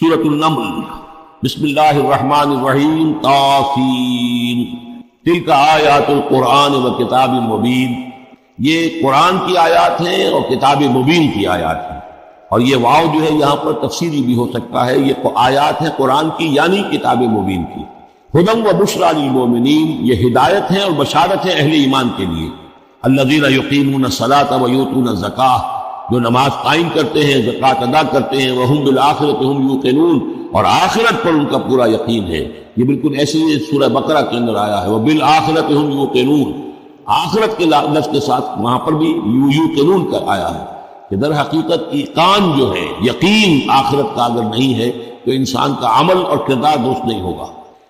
سورۃ النمل بسم اللہ الرحمن الرحیم طاسین تلک آیات القرآن و کتاب مبین، یہ قرآن کی آیات ہیں اور کتاب مبین کی آیات ہیں، اور یہ واو جو ہے یہاں پر تفسیری بھی ہو سکتا ہے، یہ آیات ہیں قرآن کی یعنی کتاب مبین کی۔ ہدی و بشریٰ للمؤمنین، یہ ہدایت ہے اور بشارت ہے اہل ایمان کے لیے۔ الذین یقیمون الصلاۃ و یؤتون الزکاۃ، جو نماز قائم کرتے ہیں، زکوٰۃ ادا کرتے ہیں، وہم بالآخرۃ ہم یوقنون، اور آخرت پر ان کا پورا یقین ہے۔ یہ بالکل ایسے ہی سورہ بقرہ کے اندر آیا ہے، وبالآخرۃ ہم یوقنون، آخرت کے لفظ کے ساتھ وہاں پر بھی یوقنون کا آیا ہے کہ در حقیقت ایقان جو ہے، یقین آخرت کا اگر نہیں ہے تو انسان کا عمل اور کردار درست نہیں ہوگا۔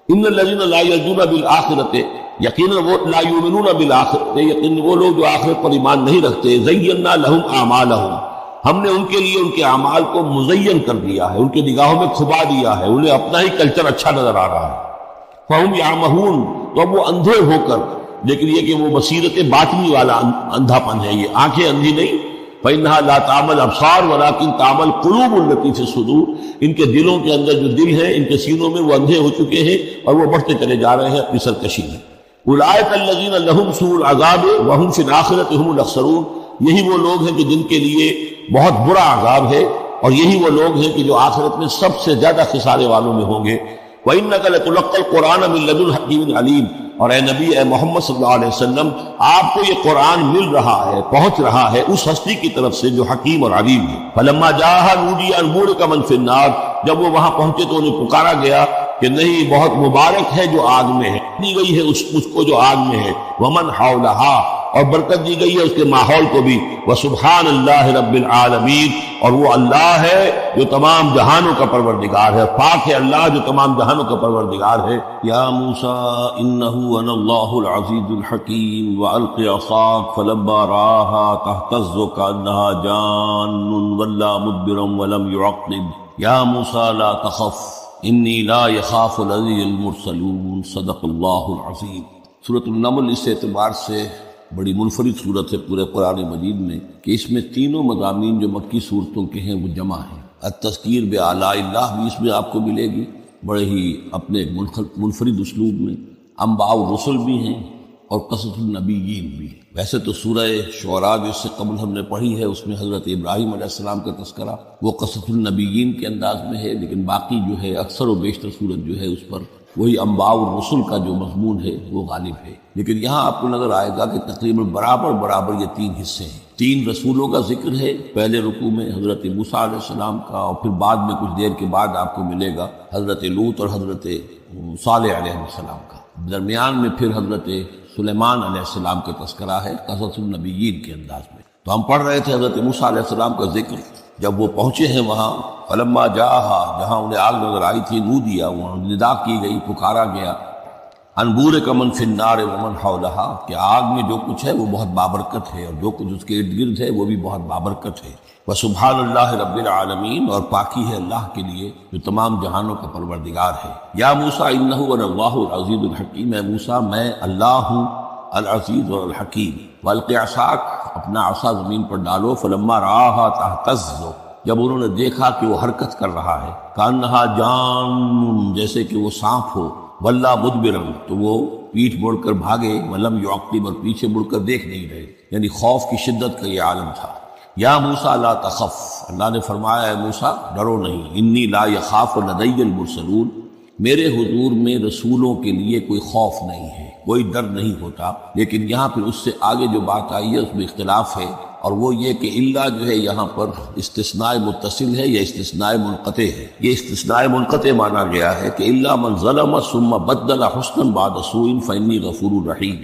ان الذین لا یرجون بالآخرۃ، یقیناً وہ لا یؤمنون بالآخرۃ، یقیناً وہ لوگ جو آخرت پر ایمان نہیں رکھتے، زینا لہم اعمالہم، ہم نے ان کے لیے ان کے اعمال کو مزین کر دیا ہے، ان کے نگاہوں میں کھبا دیا ہے، انہیں اپنا ہی کلچر اچھا نظر آ رہا ہے۔ فہم یعمہون، تو اب وہ اندھے ہو کر، لیکن یہ کہ وہ بصیرت باطنی والا اندھا پن ہے، یہ آنکھیں اندھی نہیں۔ فإنها لا تعمى الأبصار ولكن تعمى القلوب التي في الصدور، ان کے دلوں کے اندر جو دل ہے، ان کے سینوں میں وہ اندھے ہو چکے ہیں اور وہ بڑھتے چلے جا رہے ہیں اپنی سرکشی میں۔ اولئک الذین لهم سوء العذاب وهم في الآخرۃ هم الاخسرون، یہی وہ لوگ ہیں کہ جن کے لیے بہت برا عذاب ہے، اور یہی وہ لوگ ہیں کہ جو آخرت میں سب سے زیادہ خسارے والوں میں ہوں گے۔ وَإِنَّكَ لَتُلَقَّى الْقُرْآنَ مِن لَدُنْ حَكِيمٍ عَلِيمٍ، اور اے نبی، اے محمد صلی اللہ علیہ وسلم، آپ کو یہ قرآن مل رہا ہے، پہنچ رہا ہے اس ہستی کی طرف سے جو حکیم اور علیم ہے۔ فَلَمَّا جَاءَهَا نُودِيَ أَن بُورِكَ مَن فِي النَّارِ، جب وہ وہاں پہنچے تو انہیں پکارا گیا کہ نہیں، بہت مبارک ہے جو آگ میں ہے، دی گئی ہے اس کو جو آگ میں ہے، وَمَنْ حَوْلَهَا، اور برکت دی گئی ہے اس کے ماحول کو بھی، وَسُبْحَانَ اللَّهِ رَبِّ الْعَالَمِينَ، اور وہ اللہ ہے جو تمام جہانوں کا پروردگار ہے، پاک ہے اللہ جو تمام جہانوں کا پروردگار ہے۔ یا موسیٰ انہ انا اللہ العزیز الحکیم وَأَلْقِ عصاک فلما رآها تہتز کأنها جان ولا مدبرا ولم يعقب یا موسیٰ لا تخف انی لا يخاف لدی المرسلون۔ صدق اللہ العظیم۔ سورۃ النمل اس اعتبار سے بڑی منفرد صورت ہے پورے قرآن مجید میں کہ اس میں تینوں مضامین جو مکی صورتوں کے ہیں وہ جمع ہیں۔ التذکیر بآلاء اللہ بھی اس میں آپ کو ملے گی، بڑے ہی اپنے منفرد اسلوب میں۔ انباء الرسل بھی ہیں اور قصص النبیین بھی۔ ویسے تو سورہ شعراء جو اس سے قبل ہم نے پڑھی ہے اس میں حضرت ابراہیم علیہ السلام کا تذکرہ وہ قصص النبیین کے انداز میں ہے، لیکن باقی جو ہے اکثر و بیشتر صورت جو ہے اس پر وہی انباء الرسل کا جو مضمون ہے وہ غالب ہے۔ لیکن یہاں آپ کو نظر آئے گا کہ تقریباً برابر یہ تین حصے ہیں۔ تین رسولوں کا ذکر ہے، پہلے رکوع میں حضرت موسیٰ علیہ السلام کا، اور پھر بعد میں کچھ دیر کے بعد آپ کو ملے گا حضرت لوط اور حضرت صالح علیہ السلام کا۔ درمیان میں پھر حضرت سلیمان علیہ السلام کا تذکرہ ہے قصص النبیین کے انداز میں۔ تو ہم پڑھ رہے تھے حضرت موسیٰ علیہ السلام کا ذکر، جب وہ پہنچے ہیں وہاں، فلما جاءها، جہاں انہیں آگ نظر آئی تھی، نودیا، وہاں ندا کی گئی، پکارا گیا، ان بورک من فی النار ومن حولها، کہ آگ میں جو کچھ ہے وہ بہت بابرکت ہے، اور جو کچھ اس کے ارد گرد ہے وہ بھی بہت بابرکت ہے۔ وسبحان اللہ رب العالمین، اور پاکی ہے اللہ کے لیے جو تمام جہانوں کا پروردگار ہے۔ یا موسیٰ انہ انا اللہ العزیز الحکیم، اے موسیٰ میں اللہ ہوں العزیز اور الحکیم۔ والق عصاک، اپنا عصا زمین پر ڈالو، فلما رآها تہتز، جب انہوں نے دیکھا کہ وہ حرکت کر رہا ہے، کانہا جان، جیسے کہ وہ سانپ ہو، ولا مدبرا، تو وہ پیٹھ موڑ کر بھاگے، ولم یعقب، اور پیچھے مڑ کر دیکھ نہیں رہے، یعنی خوف کی شدت کا یہ عالم تھا۔ یا موسیٰ لا تخف، اللہ نے فرمایا اے موسیٰ ڈرو نہیں، انی لا یخاف لدی المرسلون، میرے حضور میں رسولوں کے لیے کوئی خوف نہیں ہے، کوئی ڈر نہیں ہوتا۔ لیکن یہاں پھر اس سے آگے جو بات آئی ہے اس میں اختلاف ہے، اور وہ یہ کہ اللہ جو ہے یہاں پر استثناء متصل ہے یا استثناء منقطع ہے۔ یہ استثناء منقطع مانا گیا ہے کہ الا من ظلم ثم بدل حسنا بعد سوء فانی غفور رحیم،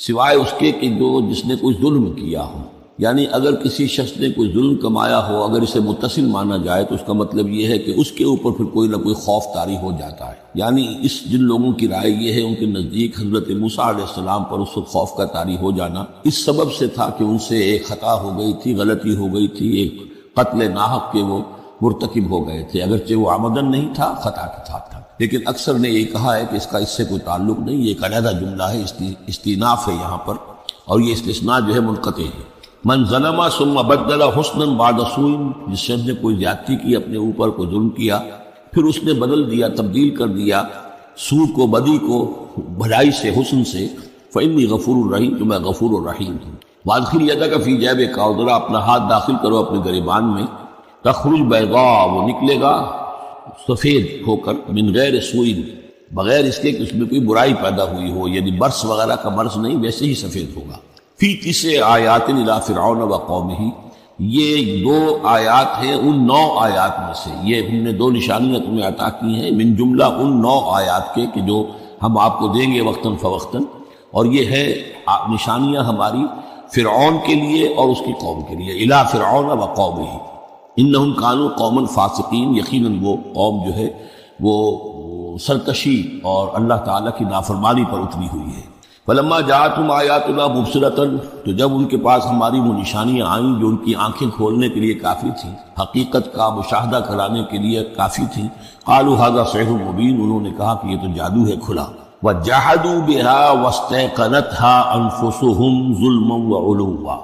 سوائے اس کے کہ جس نے کوئی ظلم کیا ہو، یعنی اگر کسی شخص نے کوئی ظلم کمایا ہو، اگر اسے متصل مانا جائے تو اس کا مطلب یہ ہے کہ اس کے اوپر پھر کوئی نہ کوئی خوف طاری ہو جاتا ہے۔ یعنی جن لوگوں کی رائے یہ ہے، ان کے نزدیک حضرت موسیٰ علیہ السلام پر اس وقت خوف کا طاری ہو جانا اس سبب سے تھا کہ ان سے ایک خطا ہو گئی تھی، غلطی ہو گئی تھی، ایک قتل ناحق کے وہ مرتکب ہو گئے تھے، اگرچہ وہ عمدن نہیں تھا، خطا کے ساتھ تھا۔ لیکن اکثر نے یہ کہا ہے کہ اس کا اس سے کوئی تعلق نہیں، یہ ایک علیحدہ جملہ ہے، استیناف ہے یہاں پر، اور یہ استثناء جو ہے منقطع ہے۔ من ظلم ثم بدل حسنا بعد سوء، جس شخص نے کوئی زیادتی کی، اپنے اوپر کوئی ظلم کیا، پھر اس نے بدل دیا، تبدیل کر دیا سوء کو، بدی کو بھلائی سے، حسن سے، فإنی غفور الرحیم، تو میں غفور الرحیم ہوں۔ وادخل یدک فی جیبک، اور ذرا اپنا ہاتھ داخل کرو اپنے گریبان میں، تخرج بیضاء، وہ نکلے گا سفید ہو کر، من غیر سوء، بغیر اس کے کہ اس میں کوئی برائی پیدا ہوئی ہو، یعنی برس وغیرہ کا برس نہیں، ویسے ہی سفید ہوگا۔ فی 9 آیات الی فرعون وقومہ، یہ 2 آیات ہیں ان 9 آیات میں سے، یہ ہم نے 2 نشانیاں تمہیں عطا کی ہیں من جملہ ان 9 آیات کے کہ جو ہم آپ کو دیں گے وقتاً فوقتاً، اور یہ ہے نشانیاں ہماری فرعون کے لیے اور اس کی قوم کے لیے، الی فرعون وقومہ انہم کانوا قوما فاسقین، یقیناً وہ قوم جو ہے وہ سرکشی اور اللہ تعالیٰ کی نافرمانی پر اتری ہوئی ہے۔ فلما جاءتهم آیاتنا مبصرۃ، تو جب ان کے پاس ہماری وہ نشانیاں آئیں جو ان کی آنکھیں کھولنے کے لیے کافی تھیں، حقیقت کا مشاہدہ کرانے کے لیے کافی تھیں، قالوا ھذا سحر مبین، انہوں نے کہا کہ یہ تو جادو ہے کھلا، وجحدوا بها واستيقنتها انفسهم ظلما وعلوا،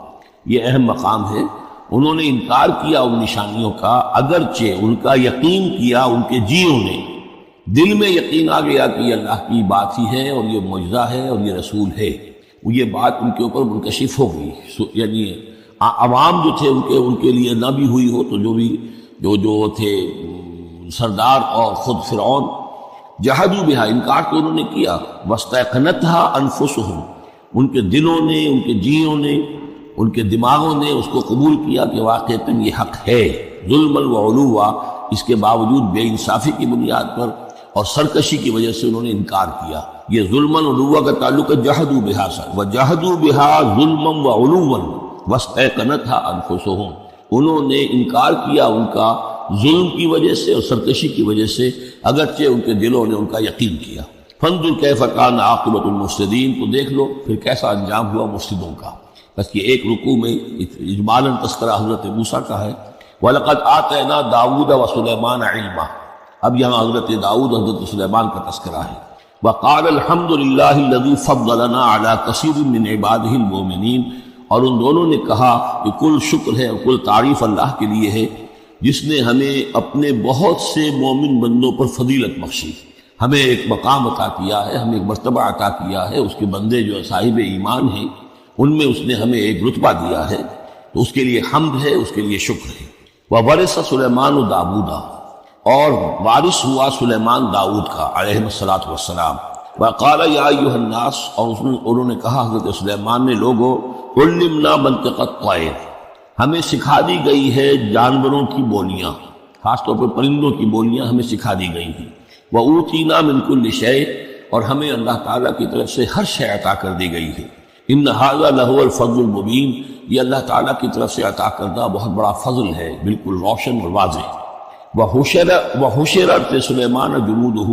یہ اہم مقام ہے، انہوں نے انکار کیا ان نشانیوں کا، اگرچہ ان کا یقین کیا ان کے جیوں نے، دل میں یقین آ گیا کہ یہ اللہ کی بات ہی ہے اور یہ معجزہ ہے اور یہ رسول ہے، وہ یہ بات ان کے اوپر منکشف ہو گئی، یعنی عوام جو تھے ان کے لیے نہ بھی ہوئی ہو، تو جو تھے سردار اور خود فرعون، جحدوا بہا، انکار تو انہوں نے کیا، واستيقنتها انفسهم، ان کے دلوں نے، ان کے جیوں نے، ان کے دماغوں نے اس کو قبول کیا کہ واقعتاً یہ حق ہے، ظلما وعلوا، اس کے باوجود بے انصافی کی بنیاد پر اور سرکشی کی وجہ سے انہوں نے انکار کیا۔ یہ ظلما وعلوا کا تعلق ہے جحدوا بہا سے، وجحدوا بہا ظلما وعلوا واستيقنتها انفسهم، انہوں نے انکار کیا ان کا ظلم کی وجہ سے اور سرکشی کی وجہ سے، اگرچہ ان کے دلوں نے ان کا یقین کیا۔ فانظر کیف کان عاقبۃ المفسدین، تو دیکھ لو پھر کیسا انجام ہوا مفسدوں کا۔ بس یہ ایک رکوع میں اجمالاً تذکرہ حضرت موسیٰ کا ہے، وَلَقَدْ آتَيْنَا دَاوُودَ وَسُلَيْمَانَ عِلْمًا، اب یہاں حضرت داؤد حضرت سلیمان کا تذکرہ ہے۔ وَقَالَ الْحَمْدُ لِلَّهِ الَّذِي فَضَّلَنَا عَلَى كَثِيرٍ مِّنْ عِبَادِهِ الْمُؤْمِنِينَ، اور ان دونوں نے کہا کہ کل شکر ہے اور کل تعریف اللہ کے لیے ہے جس نے ہمیں اپنے بہت سے مومن بندوں پر فضیلت بخشی، ہمیں ایک مقام عطا کیا ہے، ہمیں ایک مرتبہ عطا کیا ہے، اس کے بندے جو صاحب ایمان ہیں ان میں اس نے ہمیں ایک رتبہ دیا ہے، تو اس کے لیے حمد ہے، اس کے لیے شکر ہے۔ وَوَرِثَ سُلَيْمَانُ دَاوُودَ، اور وارث ہوا سلیمان داؤد کا علیہ الصلاۃ والسلام۔ وَقَالَ يَا أَيُّهَا النَّاسُ، اور انہوں نے کہا حضرت سلیمان نے، لوگو عُلِّمْنَا مَنطِقَ الطَّيْرِ، ہمیں سکھا دی گئی ہے جانوروں کی بولیاں، خاص طور پر پرندوں کی بولیاں ہمیں سکھا دی گئی ہیں۔ وَأُوتِينَا مِن كُلِّ شَيْءٍ، اور ہمیں اللہ تعالیٰ کی طرف سے ہر شے عطا کر دی گئی ہے۔ ان ھذا لہو الفضل المبین، یہ اللہ تعالیٰ کی طرف سے عطا کردہ بہت بڑا فضل ہے، بالکل روشن اور واضح۔ وحشر سلیمان جنودہ،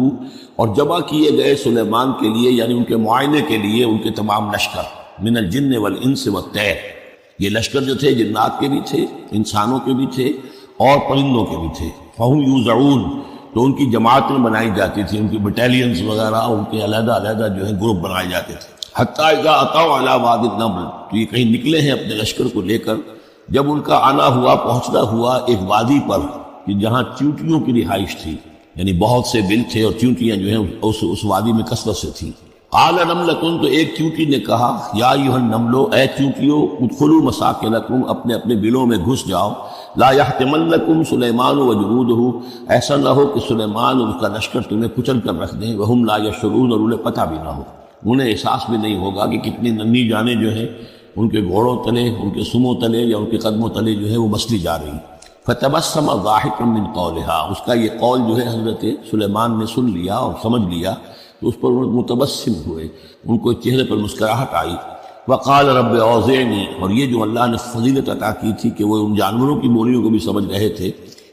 اور جمع کیے گئے سلیمان کے لیے، یعنی ان کے معائنے کے لیے، ان کے تمام لشکر، من الجن والانس والطیر، یہ لشکر جو تھے جنات کے بھی تھے، انسانوں کے بھی تھے اور پرندوں کے بھی تھے۔ فہم یوزعون، تو ان کی جماعتیں بنائی جاتی تھی، ان کی بٹالینز وغیرہ، ان کے علیحدہ علیحدہ جو ہے گروپ بنائے جاتے تھے۔ حتیٰ اذا اتوا علی وادی النمل، تو یہ کہیں نکلے ہیں اپنے لشکر کو لے کر، جب ان کا آنا ہوا، پہنچنا ہوا ایک وادی پر کہ جہاں چیونٹیوں کی رہائش تھی، یعنی بہت سے بل تھے اور چیونٹیاں جو ہیں اس وادی میں کثرت سے تھیں۔ قال نملۃ، تو ایک چیونٹی نے کہا، یا ایھا النمل، اے چیونٹیوں، ادخلوا مساکنکم، اپنے اپنے بلوں میں گھس جاؤ، لا یحطمنکم سلیمان وجنودہ، ایسا نہ ہو کہ سلیمان اور اس کا لشکر تمہیں کچل کر رکھ دیں، وہم لا یشعرون، اور انہیں پتہ بھی نہ ہو، انہیں احساس بھی نہیں ہوگا کہ کتنی ننھی جانیں جو ہیں ان کے گھوڑوں تلے، ان کے سموں تلے یا ان کے قدموں تلے جو ہے وہ مسلی جا رہی۔ فتبسم ضاحکا من قولها، اس کا یہ قول جو ہے حضرت سلیمان نے سن لیا اور سمجھ لیا، تو اس پر متبسم ہوئے، ان کو چہرے پر مسکراہٹ آئی۔ وقال رب اوزعنی، اور یہ جو اللہ نے فضیلت عطا کی تھی کہ وہ ان جانوروں کی بولیوں کو بھی سمجھ رہے تھے،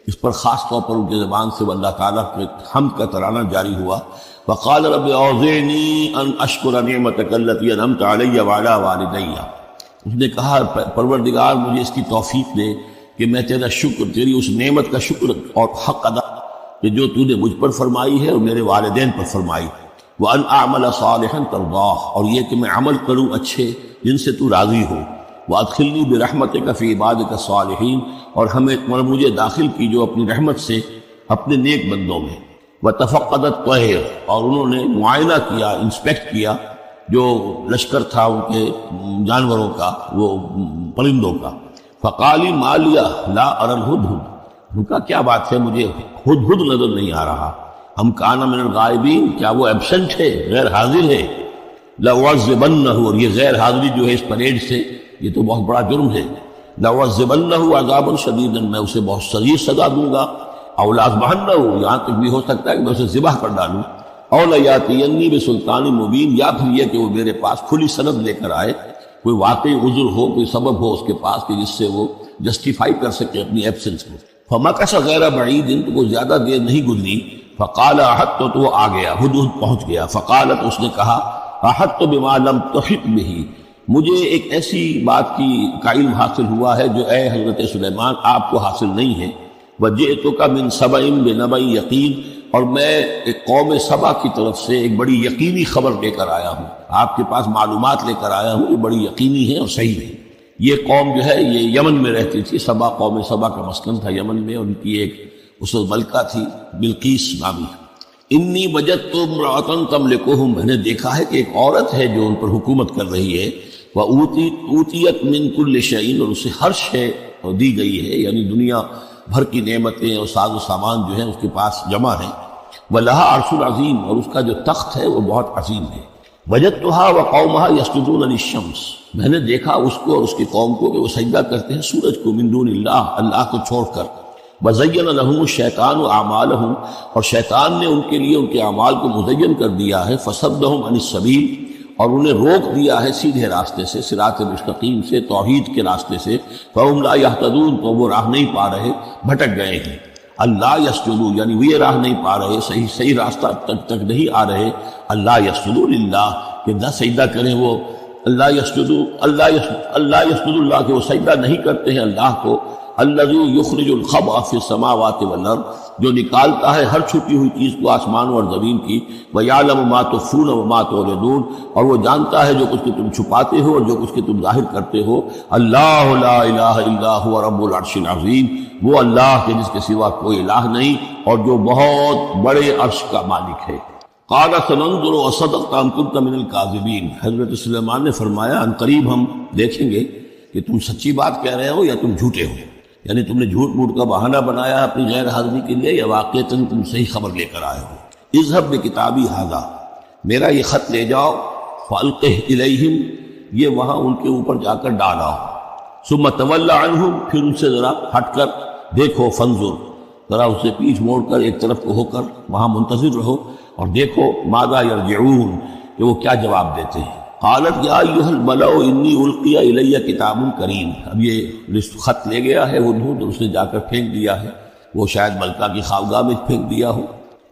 اس پر خاص طور پر ان کی زبان سے اللہ تعالیٰ کے حمد کا ترانہ جاری ہوا۔ وقال رب اوزعنی ان اشکر نعمتک التی انعمت علی وعلی والدی، اس نے کہا پروردگار مجھے اس کی توفیق دے کہ میں تیرا شکر، تیری اس نعمت کا شکر اور حق ادا کہ جو تو نے مجھ پر فرمائی ہے اور میرے والدین پر فرمائی۔ وَأَنْ أَعْمَلَ صَالِحًا تَرْضَاهُ، اور یہ کہ میں عمل کروں اچھے جن سے تو راضی ہو۔ وَأَدْخِلْنِي بِرَحْمَتِكَ فِي عِبَادِكَ الصَّالِحِينَ، اور مجھے داخل کیجو اپنی رحمت سے اپنے نیک بندوں میں، وتفقدت الطير، اور انہوں نے معائنہ کیا، انسپیکٹ کیا جو لشکر تھا ان کے جانوروں کا، وہ پرندوں کا، فقال ما لي لا ارى الهدهد، ان کا کیا بات ہے مجھے ہدہد نظر نہیں آ رہا، ہم کان من الغائبین، کیا وہ ایبسنٹ ہے، غیر حاضر ہے، لأعذبنه، اور یہ غیر حاضری جو ہے اس پریڈ سے یہ تو بہت بڑا جرم ہے، لأعذبنه عذابا شدیدا، میں اسے بہت شدید سزا دوں گا، او لأذبحنه، یہاں تک بھی ہو سکتا ہے کہ میں اسے ذبح کر ڈالوں، او لیاتینی بسلطان مبین، یا پھر یہ کہ وہ میرے پاس کھلی سند لے کر آئے، کوئی واقعی عذر ہو، کوئی سبب ہو اس کے پاس کہ جس سے وہ جسٹیفائی کر سکے اپنی ایبسنس کو۔ فمکث غیر بعید، تو کوئی زیادہ دیر نہیں گزری، فقال احطت، تو وہ آ گیا، ہدہد پہنچ گیا، فقالت، اس نے کہا، احطت بما لم تحط به، مجھے ایک ایسی بات کا علم حاصل ہوا ہے جو اے حضرت سلیمان آپ کو حاصل نہیں ہے، وجئتک من سبأ بنبأ یقین، اور میں ایک قوم سبا کی طرف سے ایک بڑی یقینی خبر لے کر آیا ہوں، آپ کے پاس معلومات لے کر آیا ہوں، یہ بڑی یقینی ہے اور صحیح ہے۔ یہ قوم جو ہے یہ یمن میں رہتی تھی، سبا، قوم سبا کا مسکن تھا یمن میں، ان کی ایک اس وقت ملکہ تھی بلقیس نامی۔ انی وجدت امرأۃ تملکہم، میں نے دیکھا ہے کہ ایک عورت ہے جو ان پر حکومت کر رہی ہے، وَأُوتِیَتْ مِن كُلِّ شَيْءٍ، اور اسے ہر شے دی گئی ہے، یعنی دنیا بھر کی نعمتیں اور ساز و سامان جو ہیں اس کے پاس جمع ہیں، وَلَهَا عَرْشٌ عَظِيمٌ، اور اس کا جو تخت ہے وہ بہت عظیم ہے، وَجَدتُّهَا وَقَوْمَهَا يَسْجُدُونَ لِلشَّمْسِ، میں نے دیکھا اس کو اور اس کی قوم کو کہ وہ سجدہ کرتے ہیں سورج کو، من دون اللہ، اللہ کو چھوڑ کر، وَزَيَّنَ لَهُمُ الشَّيْطَانُ أَعْمَالَهُمْ، اور شیطان نے ان کے لیے ان کے اعمال کو مزین کر دیا ہے، فَصَدَّهُمْ عَنِ السَّبِيلِ، اور انہیں روک دیا ہے سیدھے راستے سے، صراط مستقیم سے، توحید کے راستے سے، فَهُمْ لَا يَهْتَدُونَ، تو وہ راہ نہیں پا رہے، بھٹک گئے ہیں، اللہ یسجدوا، یعنی وہ یہ راہ نہیں پا رہے، صحیح راستہ تک نہیں آ رہے، اللہ یسجدوا للہ، کہ نہ سجدہ کریں وہ، اللہ یسجدوا اللہ، کہ وہ سجدہ نہیں کرتے ہیں اللہ کو، الذی یخرج الخبء فی السماوات والارض، جو نکالتا ہے ہر چھپی ہوئی چیز کو آسمانوں اور زمین کی، وَيَعْلَمُ مَا تُخْفُونَ وَمَا تُعْلِنُونَ، اور وہ جانتا ہے جو کچھ کہ تم چھپاتے ہو اور جو کچھ کہ تم ظاہر کرتے ہو، اللہ لا الہ الا هو رب العرش العظیم، وہ اللہ کے جس کے سوا کوئی الہ نہیں اور جو بہت بڑے عرش کا مالک ہے۔ قال سننظر اصدقت ام كنت من الكاذبین، حضرت سلیمان نے فرمایا ان قریب ہم دیکھیں گے کہ تم سچی بات کہہ رہے ہو یا تم جھوٹے ہو، یعنی تم نے جھوٹ موٹ کا بہانہ بنایا اپنی غیر حاضری کے لیے، یا واقعتاً تم صحیح خبر لے کر آئے ہو۔ اذهب بکتابی ھذا، میرا یہ خط لے جاؤ، فالقہ الیہم، یہ وہاں ان کے اوپر جا کر ڈالا، ثم تول عنہم، پھر ان سے ذرا ہٹ کر دیکھو، فانظر، ذرا اس سے پیچھ موڑ کر ایک طرف کو ہو کر وہاں منتظر رہو اور دیکھو، ماذا یرجعون، کہ وہ کیا جواب دیتے ہیں۔ قالت یا ایھا الملأ انی القی الی کتاب کریم، اب یہ خط لے گیا ہے ہدہد، اس نے جا کر پھینک دیا ہے، وہ شاید ملکہ کی خوابگاہ میں پھینک دیا ہو۔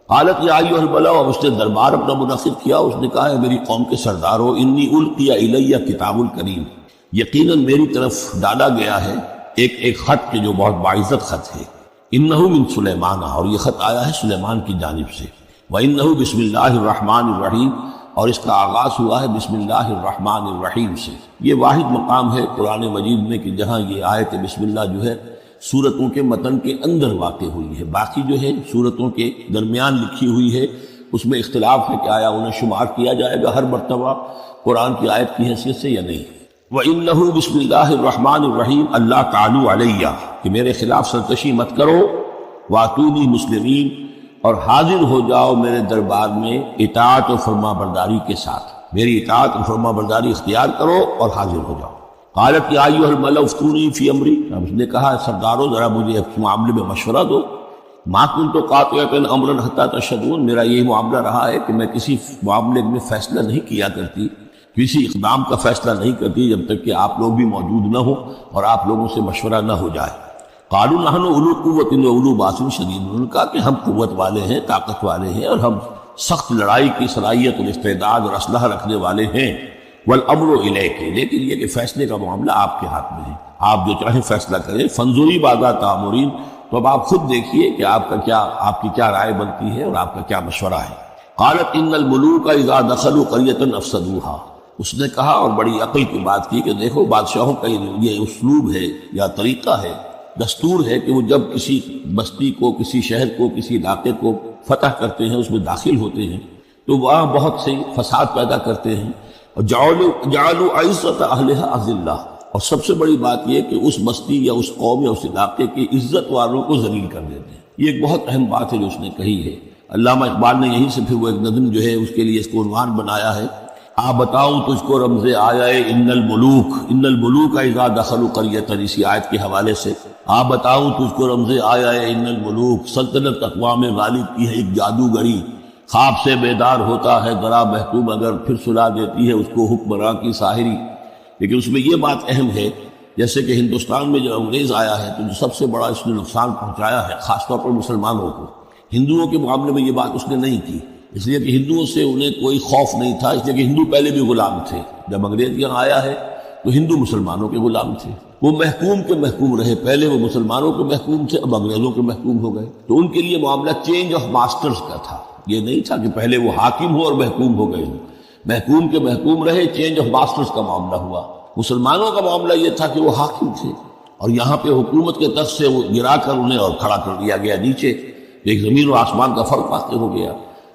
قالت یا ایھا الملأ، اب اس نے دربار اپنا منعقد کیا، اس نے کہا ہے میری قوم کے سردارو، انی القی الی کتاب کریم، یقیناً میری طرف ڈالا گیا ہے ایک خط کہ جو بہت باعزت خط ہے، انہ من سلیمان، اور یہ خط آیا ہے سلیمان کی جانب سے، وانہ بسم اللہ الرحمن الرحیم، اور اس کا آغاز ہوا ہے بسم اللہ الرحمن الرحیم سے۔ یہ واحد مقام ہے قرآن مجید میں کہ جہاں یہ آیت بسم اللہ جو ہے سورتوں کے متن کے اندر واقع ہوئی ہے، باقی جو ہے سورتوں کے درمیان لکھی ہوئی ہے، اس میں اختلاف ہے کہ آیا انہیں شمار کیا جائے گا ہر مرتبہ قرآن کی آیت کی حیثیت سے یا نہیں۔ وَإِنَّهُ بسم اللہ الرحمن الرحیم اللہ تعالی علیہ، کہ میرے خلاف سرکشی مت کرو، وَأْتُونِي مُسْلِمِينَ، اور حاضر ہو جاؤ میرے دربار میں اطاعت و فرما برداری کے ساتھ، میری اطاعت و فرما برداری اختیار کرو اور حاضر ہو جاؤ۔ قالت یا ایھا الملأ افتونی فی امری، اب اس نے کہا سردارو ذرا مجھے اس معاملے میں مشورہ دو، ما کنت قاطعۃ امرا حتی تشہدون، میرا یہی معاملہ رہا ہے کہ میں کسی معاملے میں فیصلہ نہیں کیا کرتی، کسی اقدام کا فیصلہ نہیں کرتی جب تک کہ آپ لوگ بھی موجود نہ ہو اور آپ لوگوں سے مشورہ نہ ہو جائے۔ قالوا نحن اولو قوت و اولو باس شدید، انہوں نے کہا کہ ہم قوت والے ہیں، طاقت والے ہیں، اور ہم سخت لڑائی کی صلاحیت اور استعداد اور اسلحہ رکھنے والے ہیں، والامر الیک، لیکن یہ کہ فیصلے کا معاملہ آپ کے ہاتھ میں ہے، آپ جو چاہیں فیصلہ کریں، فانظری ماذا تأمرین، تو اب آپ خود دیکھیے کہ آپ کی کیا رائے بنتی ہے اور آپ کا کیا مشورہ ہے۔ قالت ان الملوک اذا دخلوا قریۃ افسدوها، اس نے کہا اور بڑی عقل کی بات کی کہ دیکھو بادشاہوں کا یہ اسلوب ہے یا طریقہ ہے دستور ہے کہ وہ جب کسی بستی کو، کسی شہر کو، کسی علاقے کو فتح کرتے ہیں، اس میں داخل ہوتے ہیں تو وہاں بہت سے فساد پیدا کرتے ہیں، اور جعلوا عزت اہلھا اذلہ، اور سب سے بڑی بات یہ کہ اس بستی یا اس قوم یا اس علاقے کی عزت والوں کو ذلیل کر دیتے ہیں۔ یہ ایک بہت اہم بات ہے جو اس نے کہی ہے۔ علامہ اقبال نے یہیں سے پھر وہ ایک نظم جو ہے اس کے لیے اس کو عنوان بنایا ہے، آ بتاؤں تجھ کو رمز آیا ان الملوک اذا دخلوا قریۃ، اسی آیت کے حوالے سے آ بتاؤں تجھ کو رمز آیا ان الملوک، سلطنت اقوام غالب کی ہے ایک جادوگری، خواب سے بیدار ہوتا ہے ذرا محکوم اگر، پھر سلا دیتی ہے اس کو حکمراں کی ساحری۔ لیکن اس میں یہ بات اہم ہے، جیسے کہ ہندوستان میں جب انگریز آیا ہے تو جو سب سے بڑا اس نے نقصان پہنچایا ہے خاص طور پر مسلمانوں کو، ہندوؤں کے معاملے میں یہ بات اس نے نہیں کی، اس لیے کہ ہندوؤں سے انہیں کوئی خوف نہیں تھا، اس لیے کہ ہندو پہلے بھی غلام تھے۔ جب انگریز یہاں آیا ہے تو ہندو مسلمانوں کے غلام تھے، وہ محکوم کے محکوم رہے، پہلے وہ مسلمانوں کے محکوم تھے، اب انگریزوں کے محکوم ہو گئے۔ تو ان کے لیے معاملہ چینج آف ماسٹرز کا تھا، یہ نہیں تھا کہ پہلے وہ حاکم ہو اور محکوم ہو گئے ہوں، محکوم کے محکوم رہے، چینج آف ماسٹرز کا معاملہ ہوا۔ مسلمانوں کا معاملہ یہ تھا کہ وہ حاکم تھے، اور یہاں پہ حکومت کے تخت سے وہ گرا کر انہیں اور کھڑا کر دیا گیا نیچے، ایک زمین و آسمان کا فرق واقع ہو گیا۔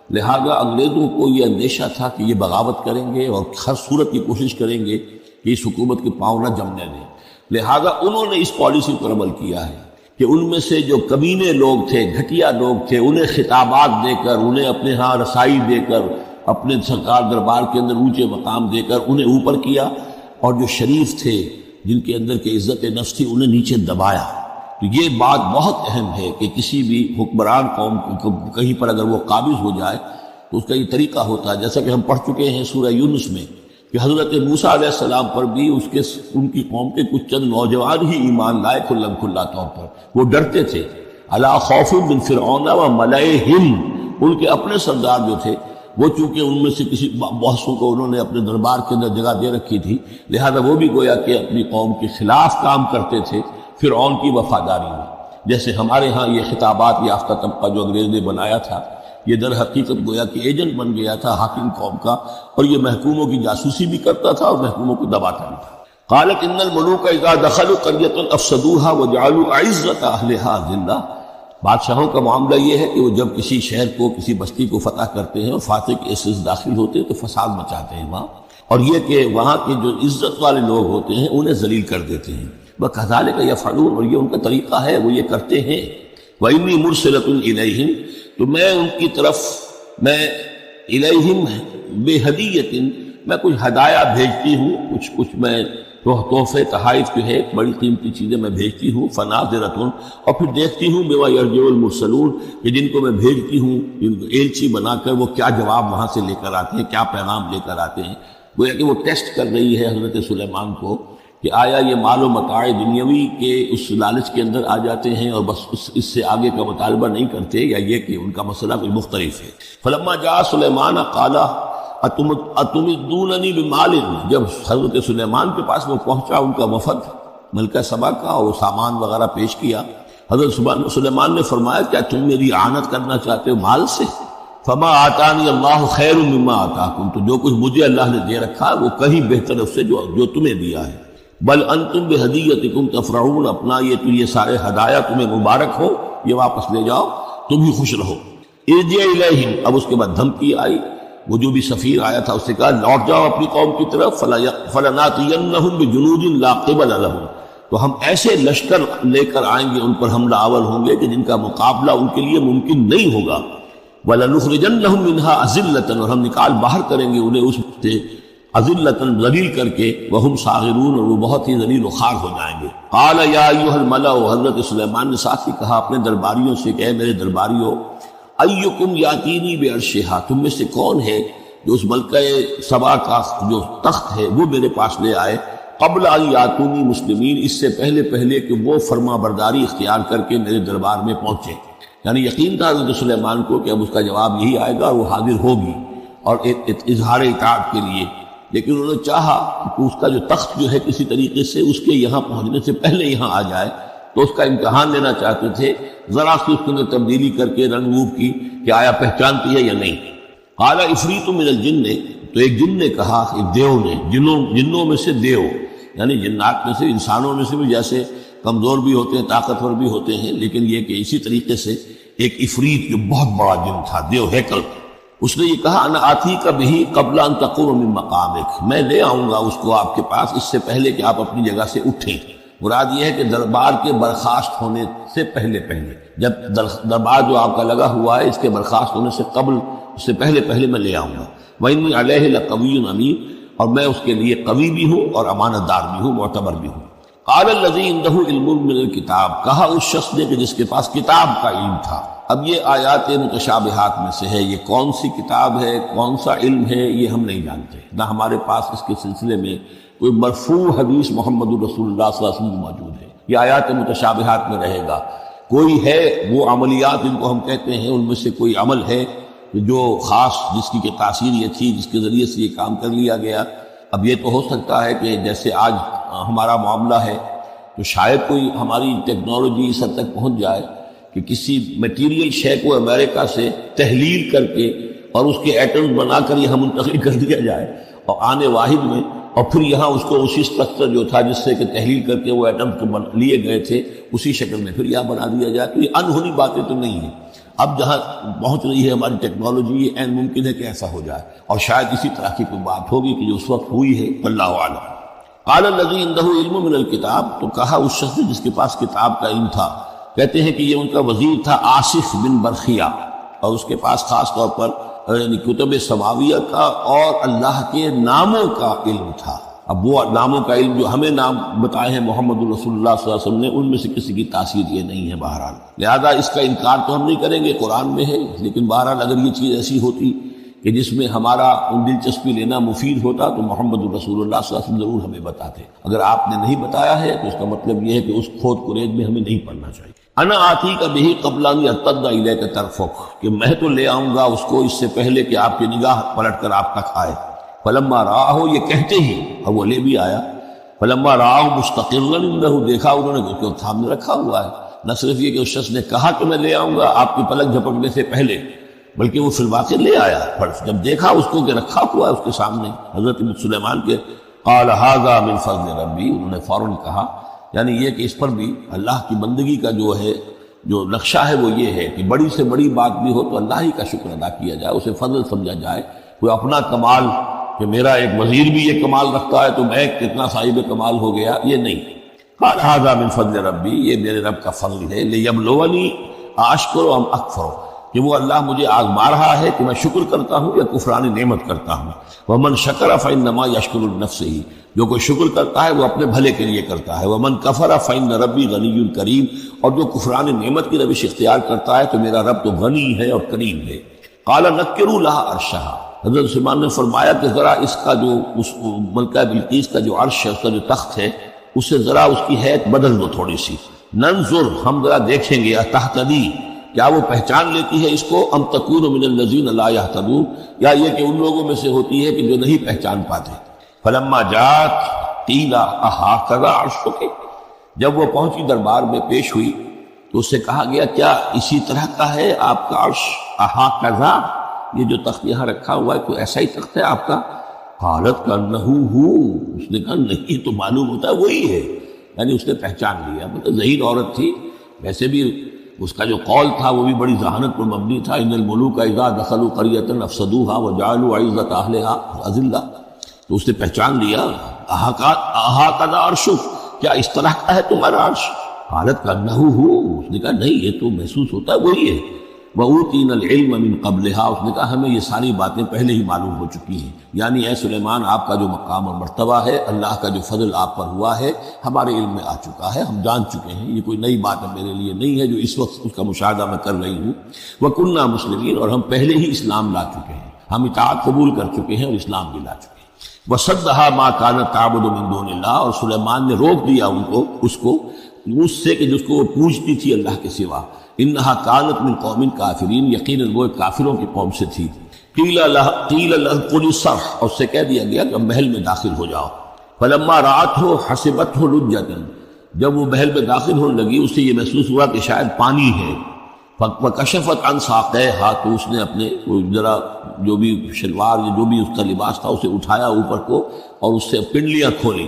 لہذا انگریزوں کو یہ اندیشہ تھا کہ یہ بغاوت کریں گے اور ہر صورت کی کوشش کریں گے کہ اس حکومت کے پاؤں نہ جمنے دیں، لہذا انہوں نے اس پالیسی پر عمل کیا ہے کہ ان میں سے جو کمینے لوگ تھے، گھٹیا لوگ تھے، انہیں خطابات دے کر، انہیں اپنے ہاں رسائی دے کر، اپنے سرکار دربار کے اندر اونچے مقام دے کر انہیں اوپر کیا، اور جو شریف تھے جن کے اندر کے عزت نفس تھی انہیں نیچے دبایا۔ تو یہ بات بہت اہم ہے کہ کسی بھی حکمران قوم کو کہیں پر اگر وہ قابض ہو جائے تو اس کا یہ طریقہ ہوتا ہے، جیسا کہ ہم پڑھ چکے ہیں سورہ یونس میں کہ حضرت موسیٰ علیہ السلام پر بھی ان کی قوم کے کچھ چند نوجوان ہی ایمان لائے کھلا طور پر، وہ ڈرتے تھے۔ الا خوف من فرعون و ملئہم، ان کے اپنے سردار جو تھے وہ چونکہ ان میں سے کسی بحثوں کو انہوں نے اپنے دربار کے اندر جگہ دے رکھی تھی، لہذا وہ بھی گویا کہ اپنی قوم کے خلاف کام کرتے تھے فرعون کی وفاداری میں۔ جیسے ہمارے ہاں یہ خطابات یافتہ طبقہ جو انگریز نے بنایا تھا، یہ در حقیقت گویا کہ ایجنٹ بن گیا تھا حاکم قوم کا، اور یہ محکوموں کی جاسوسی بھی کرتا تھا اور محکوموں کو دباتا بھی تھا۔ قالت ان الملوک اذا دخلوا قریۃ افسدوها وجعلوا عزت اہلھا ذلہ، بادشاہوں کا معاملہ یہ ہے کہ وہ جب کسی شہر کو، کسی بستی کو فتح کرتے ہیں اور فاتح کے ایسے داخل ہوتے ہیں تو فساد مچاتے ہیں وہاں، اور یہ کہ وہاں کے جو عزت والے لوگ ہوتے ہیں انہیں ذلیل کر دیتے ہیں۔ وَكَذَلِكَ يَفْعَلُونَ، اور یہ ان کا طریقہ ہے، وہ یہ کرتے ہیں۔ وَإِنِّي مُرْسِلَةٌ إِلَيْهِمْ، تو میں ان کی طرف، میں إِلَيْهِمْ بِهَدِيَّةٍ، میں کچھ ہدایہ بھیجتی ہوں، کچھ میں تحفے تحائف جو ہے بڑی قیمتی چیزیں میں بھیجتی ہوں۔ فَنَاظِرَةٌ، اور پھر دیکھتی ہوں بِمَا يَرْجِعُ الْمُرْسَلُونَ، کہ جن کو میں بھیجتی ہوں ایلچی بنا کر، وہ کیا جواب وہاں سے لے کر آتے ہیں، کیا پیغام لے کر آتے ہیں۔ گویا کہ وہ ٹیسٹ کر رہی ہے حضرت سلیمان کو کہ آیا یہ مال و متاع دنیاوی کے اس لالچ کے اندر آ جاتے ہیں اور بس اس سے آگے کا مطالبہ نہیں کرتے، یا یہ کہ ان کا مسئلہ کوئی مختلف ہے۔ فلما جاء سلیمان قال اتمدوننی بمال، جب حضرت سلیمان کے پاس وہ پہنچا ان کا وفد ملکہ سبا کا، اور وہ سامان وغیرہ پیش کیا، حضرت سلیمان نے فرمایا کیا تم میری اعانت کرنا چاہتے ہو مال سے؟ فما آتانی اللہ خیر مما آتاکم، تو جو کچھ مجھے اللہ نے دے رکھا وہ کہیں بہتر ہے اس سے جو تمہیں دیا ہے۔ بل انتم بہدیتکم تفرحون، اپنا یہ سارے ہدایہ تمہیں مبارک ہو، یہ واپس لے جاؤ، تم ہی خوش رہو۔ ارجع الیہم، اب اس کے بعد دھمکی آئی، وہ جو بھی سفیر آیا تھا اس سے کہا لوٹ جاؤ اپنی قوم کی طرف، فلناتینہم بجنود لا قبل لہم، تو ہم ایسے لشکر لے کر آئیں گے ان پر حملہ آور ہوں گے کہ جن کا مقابلہ ان کے لیے ممکن نہیں ہوگا۔ وَلَنُخْرِجَنَّهُم مِّنْهَا أَذِلَّةً، اور ہم نکال باہر کریں گے انہیں اس سے اذلتاً، ذلیل کر کے، وہم صاغرون، اور وہ بہت ہی ذلیل و خوار ہو جائیں گے۔ قال یا ایھا الملأ، حضرت سلیمان نے ساتھ ہی کہا اپنے درباریوں سے کہ اے میرے درباریوں، ایکم یاتینی بعرشھا، تم میں سے کون ہے جو اس ملکہ سبا کا جو تخت ہے وہ میرے پاس لے آئے، قبل ان یاتونی مسلمین، اس سے پہلے کہ وہ فرما برداری اختیار کر کے میرے دربار میں پہنچے۔ یعنی یقین تھا حضرت سلیمان کو کہ اب اس کا جواب یہی آئے گا اور وہ حاضر ہوگی اور اظہار اطاعت کے لیے، لیکن انہوں نے چاہا کہ اس کا جو تخت جو ہے کسی طریقے سے اس کے یہاں پہنچنے سے پہلے یہاں آ جائے، تو اس کا امتحان لینا چاہتے تھے، ذرا سی اس کے اندر تبدیلی کر کے رنگ روپ کی کہ آیا پہچانتی ہے یا نہیں۔ قال عفریت من الجن، تو ایک جن نے کہا، ایک دیو نے، جنوں میں سے دیو، یعنی جنات میں سے، انسانوں میں سے بھی جیسے کمزور بھی ہوتے ہیں، طاقتور بھی ہوتے ہیں، لیکن یہ کہ اسی طریقے سے ایک عفریت جو بہت بڑا جن تھا، دیو ہیکل، اس نے یہ کہا انا آتی کا بھی قبل ان تقوم من مقامک، میں لے آؤں گا اس کو آپ کے پاس اس سے پہلے کہ آپ اپنی جگہ سے اٹھیں۔ مراد یہ ہے کہ دربار کے برخاست ہونے سے پہلے جب دربار جو آپ کا لگا ہوا ہے اس کے برخاست ہونے سے قبل، اس سے پہلے میں لے آؤں گا۔ وَإِنِّي عَلَيْهِ لَقَوِيٌّ أَمِينٌ، اور میں اس کے لیے قوی بھی ہوں اور امانت دار بھی ہوں، معتبر بھی ہوں۔ قال الذی عنده علم من الکتاب، کہا اس شخص نے کہ جس کے پاس کتاب کا علم تھا۔ اب یہ آیات متشابہات میں سے ہے، یہ کون سی کتاب ہے، کون سا علم ہے، یہ ہم نہیں جانتے، نہ ہمارے پاس اس کے سلسلے میں کوئی مرفوع حدیث محمد رسول اللہ صلی اللہ علیہ وسلم موجود ہے۔ یہ آیات متشابہات میں رہے گا۔ کوئی ہے وہ عملیات جن کو ہم کہتے ہیں، ان میں سے کوئی عمل ہے جو خاص جس کی کہ تاثیر یہ تھی، جس کے ذریعے سے یہ کام کر لیا گیا۔ اب یہ تو ہو سکتا ہے کہ جیسے آج ہمارا معاملہ ہے تو شاید کوئی ہماری ٹیکنالوجی اس حد تک پہنچ جائے کہ کسی میٹیریل شے کو امریکہ سے تحلیل کر کے اور اس کے ایٹمز بنا کر یہاں منتقل کر دیا جائے، اور آنے واحد میں، اور پھر یہاں اس کو اسی اسٹرکچر جو تھا جس سے کہ تحلیل کر کے وہ ایٹمز لیے گئے تھے اسی شکل میں پھر یہاں بنا دیا جائے۔ تو یہ انہونی باتیں تو نہیں ہیں۔ اب جہاں پہنچ رہی ہے ہماری ٹیکنالوجی، یہ عین ممکن ہے کہ ایسا ہو جائے، اور شاید اسی طرح کی کوئی بات ہوگی کہ جو اس وقت ہوئی ہے، واللہ اعلم۔ قال الذی عنده علم من الکتاب، تو کہا اس شخص جس کے پاس کتاب کا علم تھا، کہتے ہیں کہ یہ ان کا وزیر تھا آصف بن برخیہ، اور اس کے پاس خاص طور پر یعنی کتب سماویہ کا اور اللہ کے ناموں کا علم تھا۔ اب وہ ناموں کا علم جو ہمیں نام بتائے ہیں محمد رسول اللہ صلی اللہ علیہ وسلم نے، ان میں سے کسی کی تاثیر یہ نہیں ہے بہرحال، لہذا اس کا انکار تو ہم نہیں کریں گے، قرآن میں ہے، لیکن بہرحال اگر یہ چیز ایسی ہوتی کہ جس میں ہمارا دلچسپی لینا مفید ہوتا تو محمد رسول اللہ صلی اللہ علیہ وسلم ضرور ہمیں بتاتے۔ اگر آپ نے نہیں بتایا ہے تو اس کا مطلب یہ ہے کہ اس کھود کریز میں ہمیں نہیں پڑھنا چاہیے۔ انا آتی کا بھی قبل ان یرتد الیک طرفک، کہ میں تو لے آؤں گا اس کو اس سے پہلے کہ آپ کی نگاہ پلٹ کر آپ تک آئے۔ فلما رآہ، یہ کہتے ہی اور وہ لے بھی آیا۔ فلما رآہ مستقرا عنہ، دیکھا انہوں نے کہ وہ تھامنے رکھا ہوا ہے۔ نہ صرف یہ کہ اس شخص نے کہا کہ میں لے آؤں گا آپ کی پلک جھپکنے سے پہلے، بلکہ وہ فی الواقع لے آیا۔ پر جب دیکھا اس کو کہ رکھا ہوا ہے اس کے سامنے حضرت سلیمان کے، قال ھذا من فضل ربی، انہوں نے فوراً کہا، یعنی یہ کہ اس پر بھی اللہ کی بندگی کا جو ہے جو نقشہ ہے وہ یہ ہے کہ بڑی سے بڑی بات بھی ہو تو اللہ ہی کا شکر ادا کیا جائے، اسے فضل سمجھا جائے۔ کوئی اپنا کمال کہ میرا ایک وزیر بھی یہ کمال رکھتا ہے تو میں کتنا صاحب کمال ہو گیا، یہ نہیں۔ قال ھذا من فضل ربی، یہ میرے رب کا فضل ہے، لیبلونی اشکر ام اکفر، کہ وہ اللہ مجھے آزما رہا ہے کہ میں شکر کرتا ہوں یا کفران نعمت کرتا ہوں۔ ومن شکر فانما یشکر لنفسہ، جو کوئی شکر کرتا ہے وہ اپنے بھلے کے لیے کرتا ہے۔ ومن کفر فان ربی غنی کریم، اور جو کفران نعمت کی روش اختیار کرتا ہے تو میرا رب تو غنی ہے اور کریم ہے۔ قال نکروا لها عرشها، حضرت سلیمان نے فرمایا کہ ذرا اس کا جو اس ملکہ بلقیس کا جو عرش ہے، اس کا جو تخت ہے، اسے ذرا اس کی حیت بدل دو تھوڑی سی۔ ننظر، ہم ذرا دیکھیں گے، تہتدی، کیا وہ پہچان لیتی ہے اس کو، ام تکون من الذین لا یہتدون، یا یہ کہ ان لوگوں میں سے ہوتی ہے کہ جو نہیں پہچان پاتے۔ فلما جات قیل اھٰکذا عرشک، جب وہ پہنچی دربار میں پیش ہوئی تو اس سے کہا گیا کیا اسی طرح کا ہے آپ کا عرش، اھٰکذا، یہ جو تخت یہاں رکھا ہوا ہے کوئی ایسا ہی تخت ہے آپ کا؟ قالت کانہ ہو، اس نے کہا نہیں، تو معلوم ہوتا ہے وہی ہے، یعنی اس نے پہچان لیا۔ مطلب ذہین عورت تھی، ویسے بھی اس کا جو قول تھا وہ بھی بڑی ذہانت پر مبنی تھا، ان الملوک اذا دخلوا قریۃ افسدوها وجعلوا عزۃ اہلها اذلہ، تو اس نے پہچان لیا۔ اھٰکذا عرشک، کیا اس طرح کا ہے تمہارا عرش؟ قالت کانہ ہو، اس نے کہا نہیں، یہ تو محسوس ہوتا ہے وہی ہے۔ وَأُوتِينَا الْعِلْمَ مِنْ قَبْلِهَا، اس نے کہا ہمیں یہ ساری باتیں پہلے ہی معلوم ہو چکی ہیں، یعنی اے سلیمان آپ کا جو مقام اور مرتبہ ہے، اللہ کا جو فضل آپ پر ہوا ہے ہمارے علم میں آ چکا ہے، ہم جان چکے ہیں، یہ کوئی نئی بات میرے لیے نہیں ہے جو اس وقت اس کا مشاہدہ میں کر رہی ہوں۔ وَكُنَّا مُسْلِمِينَ، اور ہم پہلے ہی اسلام لا چکے ہیں، ہم اطاعت قبول کر چکے ہیں اور اسلام بھی لا چکے ہیں۔ وَصَدَّهَا مَا كَانَتْ تَعْبُدُ مِن دُونِ اللَّهِ، اور سلیمان نے روک دیا اس کو اس سے کہ جس کو وہ پوجتی تھی اللہ کے سوا۔ انہا کانت من قوم کافرین، یقیناً وہ کافروں کی قوم سے تھی۔ قیل لها ادخلی الصرح، اور اس سے کہہ دیا گیا کہ محل میں داخل ہو جاؤ۔ فلما رأته حسبته لجۃ، جب وہ محل میں داخل ہونے لگی اسے یہ محسوس ہوا کہ شاید پانی ہے۔ فکشفت عن ساقیہا، تو اس نے اپنے ذرا جو بھی شلوار جو بھی اس کا لباس تھا اسے اٹھایا اوپر کو اور اس سے پنڈلیاں کھولی۔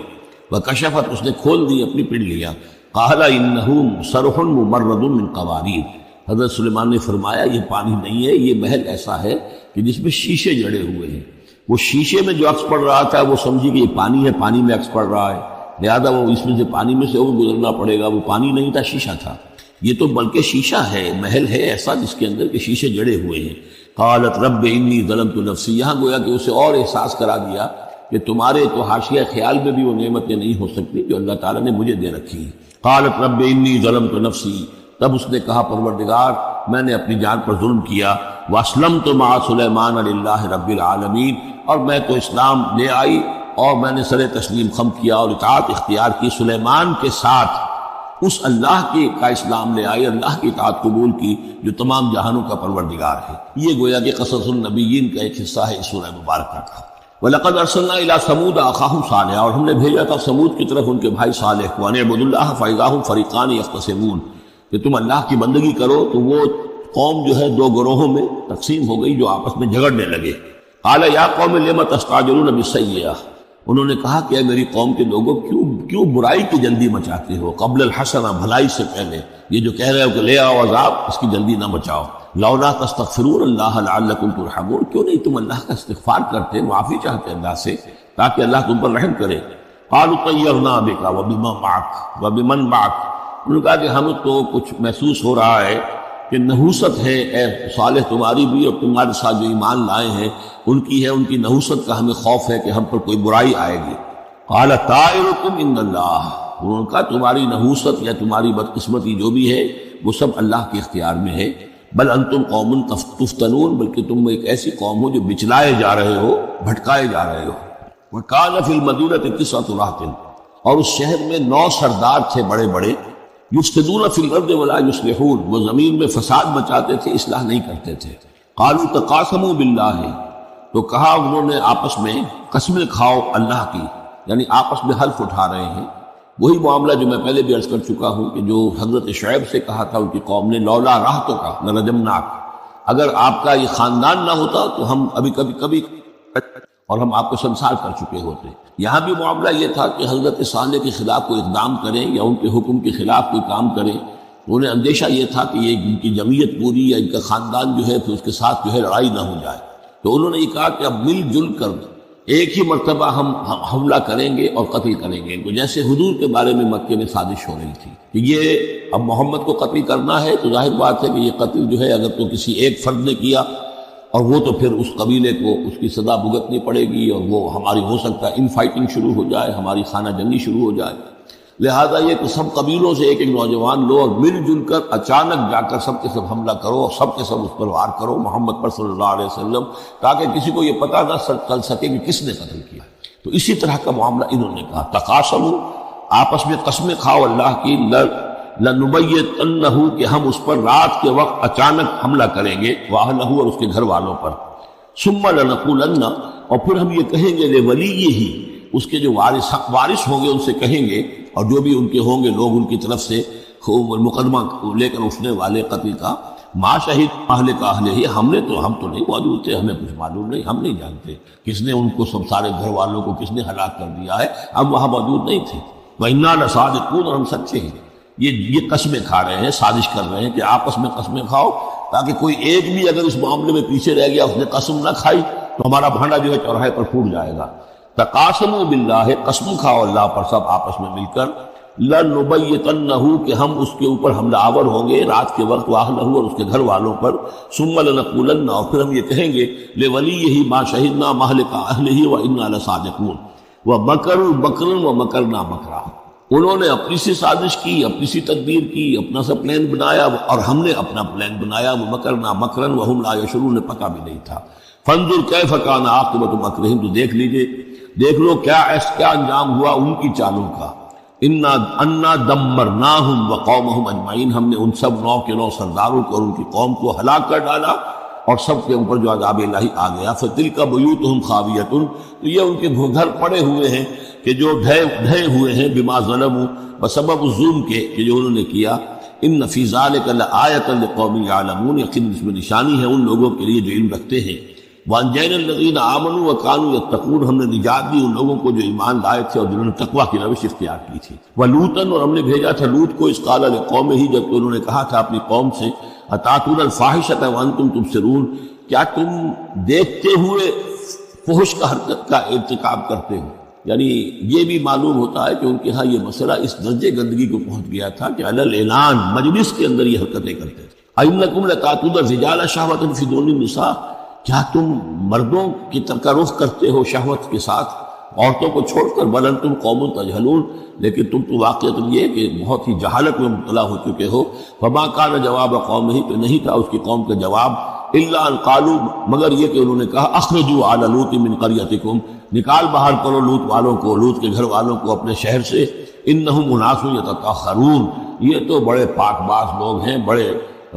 وکشفت، اس نے کھول دی اپنی پنڈلیاں۔ قال انہ صرح ممرد من قواریر، حضرت سلیمان نے فرمایا یہ پانی نہیں ہے، یہ محل ایسا ہے کہ جس میں شیشے جڑے ہوئے ہیں۔ وہ شیشے میں جو عکس پڑ رہا تھا وہ سمجھی کہ یہ پانی ہے، پانی میں عکس پڑ رہا ہے، لہذا وہ اس میں سے پانی میں سے وہ گزرنا پڑے گا، وہ پانی نہیں تھا، شیشہ تھا۔ یہ تو بلکہ شیشہ ہے، محل ہے ایسا جس کے اندر کے شیشے جڑے ہوئے ہیں۔ قالت رب انی ظلمت نفسی، یہاں گویا کہ اسے اور احساس کرا دیا کہ تمہارے تو حاشیہ خیال میں بھی وہ نعمتیں نہیں ہو سکتی جو اللہ تعالیٰ نے مجھے دے رکھی ہیں۔ قالت رب انی ظلمت نفسی، تب اس نے کہا پروردگار میں نے اپنی جان پر ظلم کیا، واسلمت مع سلیمان للہ رب العالمین، اور میں تو اسلام لے آئی اور میں نے سر تسلیم خم کیا اور اطاعت اختیار کی سلیمان کے ساتھ، اس اللہ کا اسلام لے آئی، اللہ کی اطاعت قبول کی جو تمام جہانوں کا پروردگار ہے۔ یہ گویا کہ قصص النبیین کا ایک حصہ ہے اس سورہ مبارکہ کا۔ وَلَقَدْ أَرْسَلْنَا إِلَىٰ ثَمُودَ أَخَاهُمْ صَالِحًا، اور ہم نے بھیجا تھا سمود کی طرف ان کے بھائی صالح کو، أَنِ اعْبُدُوا اللَّهَ فَإِذَا هُمْ فَرِيقَانِ يَخْتَصِمُونَ، کہ تم اللہ کی بندگی کرو تو وہ قوم جو ہے دو گروہوں میں تقسیم ہو گئی جو آپس میں جھگڑنے لگے۔ قَالَ يَا قَوْمِ لِمَ تَسْتَعْجِلُونَ بِالسَّيِّئَةِ، انہوں نے کہا کہ اے میری قوم کے لوگوں کیوں برائی کی جلدی مچاتے ہو، قبل الحسنہ، بھلائی سے پہلے، یہ جو کہہ رہے ہو کہ لے آؤ عذاب، اس کی جلدی نہ مچاؤ۔ لولا تستغفرون اللہ لعلکم ترحمون، کیوں نہیں تم اللہ کا استغفار کرتے، معافی چاہتے اللہ سے تاکہ اللہ تم پر رحم کرے۔ قالوا طیرنا بک وبمن معک، انہوں نے کہا کہ ہمیں تو کچھ محسوس ہو رہا ہے کہ نحوست ہے اے صالح تمہاری بھی، اور تمہارے ساتھ جو ایمان لائے ہیں ان کی ہے، ان کی نحوست کا ہمیں خوف ہے کہ ہم پر کوئی برائی آئے گی۔ قال طائرکم عند اللہ، انہوں نے کہا تمہاری نحوست یا تمہاری بدقسمتی جو بھی ہے وہ سب اللہ کے اختیار میں ہے۔ بل انتم قوم تفتنون، بلکہ تم ایک ایسی قوم ہو جو بچلائے جا رہے ہو، بھٹکائے جا رہے ہو۔ وکان فی المدینۃ تسعۃ رہط، اور اس شہر میں 9 سردار تھے بڑے بڑے، یفسدون فی الارض ولا یصلحون، وہ زمین میں فساد مچاتے تھے، اصلاح نہیں کرتے تھے۔ قالوا تقاسموا باللہ، تو کہا انہوں نے آپس میں قسمیں کھاؤ اللہ کی، یعنی آپس میں حلف اٹھا رہے ہیں۔ وہی معاملہ جو میں پہلے بھی عرض کر چکا ہوں کہ جو حضرت شعیب سے کہا تھا ان کی قوم نے، لولا رہتک لرجمناک، اگر آپ کا یہ خاندان نہ ہوتا تو ہم ابھی کبھی اور ہم آپ کو سنسار کر چکے ہوتے۔ یہاں بھی معاملہ یہ تھا کہ حضرت صالح کے خلاف کوئی اقدام کریں یا ان کے حکم کے خلاف کوئی کام کریں، تو انہیں اندیشہ یہ تھا کہ یہ ان کی جمعیت پوری یا ان کا خاندان جو ہے پھر اس کے ساتھ جو ہے لڑائی نہ ہو جائے۔ تو انہوں نے یہ کہا کہ اب مل جل کر ایک ہی مرتبہ ہم حملہ کریں گے اور قتل کریں گے ان کو، جیسے حضور کے بارے میں مکے میں سازش ہو رہی تھی کہ یہ اب محمد کو قتل کرنا ہے، تو ظاہر بات ہے کہ یہ قتل جو ہے اگر تو کسی ایک فرد نے کیا اور وہ تو پھر اس قبیلے کو اس کی سزا بھگتنی پڑے گی، اور وہ ہماری ہو سکتا ہے ان فائٹنگ شروع ہو جائے، ہماری خانہ جنگی شروع ہو جائے۔ لہذا یہ کہ سب قبیلوں سے ایک ایک نوجوان لو اور مل جل کر اچانک جا کر سب کے سب حملہ کرو اور سب کے سب اس پر وار کرو محمد پر صلی اللہ علیہ وسلم، تاکہ کسی کو یہ پتہ نہ چل سکے کہ کس نے قتل کیا۔ تو اسی طرح کا معاملہ انہوں نے کہا، تقاسموا، آپس میں قسمیں کھاؤ اللہ کی، لنبیتنہ، کہ ہم اس پر رات کے وقت اچانک حملہ کریں گے، واہلہ، اور اس کے گھر والوں پر، ثم لنقولن، اور پھر ہم یہ کہیں گے لولیہ، اس کے جو وارث ہوں گے ان سے کہیں گے، اور جو بھی ان کے ہوں گے لوگ ان کی طرف سے مقدمہ لے کر اٹھنے والے قتل کا، ما شہید اہل کا اہل ہی، ہم تو نہیں موجود تھے، ہمیں کچھ معلوم نہیں، ہم نہیں جانتے کس نے ان کو سب سارے گھر والوں کو کس نے ہلاک کر دیا ہے، ہم وہاں موجود نہیں تھے۔ وَإِنَّا لَصَادِقُونَ، اور ہم سچے ہیں۔ یہ قسمیں کھا رہے ہیں، سازش کر رہے ہیں کہ آپس میں قسمیں کھاؤ، تاکہ کوئی ایک بھی اگر اس معاملے میں پیچھے رہ گیا، اس نے قسم نہ کھائی، تو ہمارا بھانڈا جو ہے چوراہے پر پھوٹ جائے گا۔ تقاسموا باللہ، قسم کھاؤ اللہ پر سب آپس میں مل کر، لنبیتنہ، کہ ہم اس کے اوپر حملہ آور ہوں گے رات کے وقت، واہلہ، اور اس کے گھر والوں پر، ثم لنقولن، اور پھر ہم یہ کہیں گے لولیہ ما شہدنا مہلک اہلہ وانا لصادقون، ومکروا مکرا ومکرنا مکرا، انہوں نے اپنی سی سازش کی، اپنی سی تدبیر کی، اپنا سا پلان بنایا، اور ہم نے اپنا پلان بنایا، ومکرنا مکرا وہم لا یشعرون، پتہ بھی نہیں تھا۔ فانظر کیف کان عاقبۃ مکرہم، تو دیکھ لیجئے، دیکھ لو کیا انجام ہوا ان کی چالوں کا۔ انا دمرناہم وقومہم اجمعین، ہم نے ان سب 9 کے 9 سرداروں کو اور ان کی قوم کو ہلاک کر ڈالا، اور سب کے اوپر جو عذاب الہی آ گیا۔ فتلک بیوتہم خاویۃ، تو یہ ان کے گھر پڑے ہوئے ہیں کہ جو ڈھے ہوئے ہیں، بما ظلموا، بسبب ظلم کے کہ جو انہوں نے کیا۔ ان فی ذلک لآیۃ لقوم یعلمون، یقیناً اس میں نشانی ہے ان لوگوں کے لیے جو علم رکھتے ہیں۔ وَأَنْجَيْنَا الَّذِينَ آمَنُوا وَكَانُوا يَتَّقُونَ، ہم نے نجات دی ان لوگوں کو جو ایمان لائے تھے اور جنہوں نے تقویٰ کی روش اختیار کی تھی۔ وَلُوطًا، اور ہم نے بھیجا تھا لوط کو، اذ قال لقومہ، جبکہ انہوں نے کہا تھا اپنی قوم سے، أَتَأْتُونَ الْفَاحِشَةَ وَأَنْتُمْ تُبْصِرُونَ، کیا تم دیکھتے ہوئے فحش کا حرکت کا ارتکاب کرتے ہو؟ یعنی یہ بھی معلوم ہوتا ہے کہ ان کے ہاں یہ مسئلہ اس درجے گندگی کو پہنچ گیا تھا کہ علی الاعلان مجلس کے اندر یہ حرکتیں کرتے تھے۔ أَإِنَّكُمْ لَتَأْتُونَ الرِّجَالَ شَهْوَةً فِي دُونِ النِّسَاءِ، کیا تم مردوں کی طرف رخ کرتے ہو شہوت کے ساتھ عورتوں کو چھوڑ کر؟ بل انتم قوم تجہلون، لیکن تم تو واقعۃ یہ کہ بہت ہی جہالت میں مبتلا ہو چکے ہو۔ فما کان جواب قومہ، تو نہیں تھا اس کی قوم کا جواب، الا ان قالوا، مگر یہ کہ انہوں نے کہا، اخرجوا آل لوط من قریتکم، نکال باہر کرو لوط والوں کو، لوط کے گھر والوں کو اپنے شہر سے، انہم اناس یتطہرون، یہ تو بڑے پاک باز لوگ ہیں،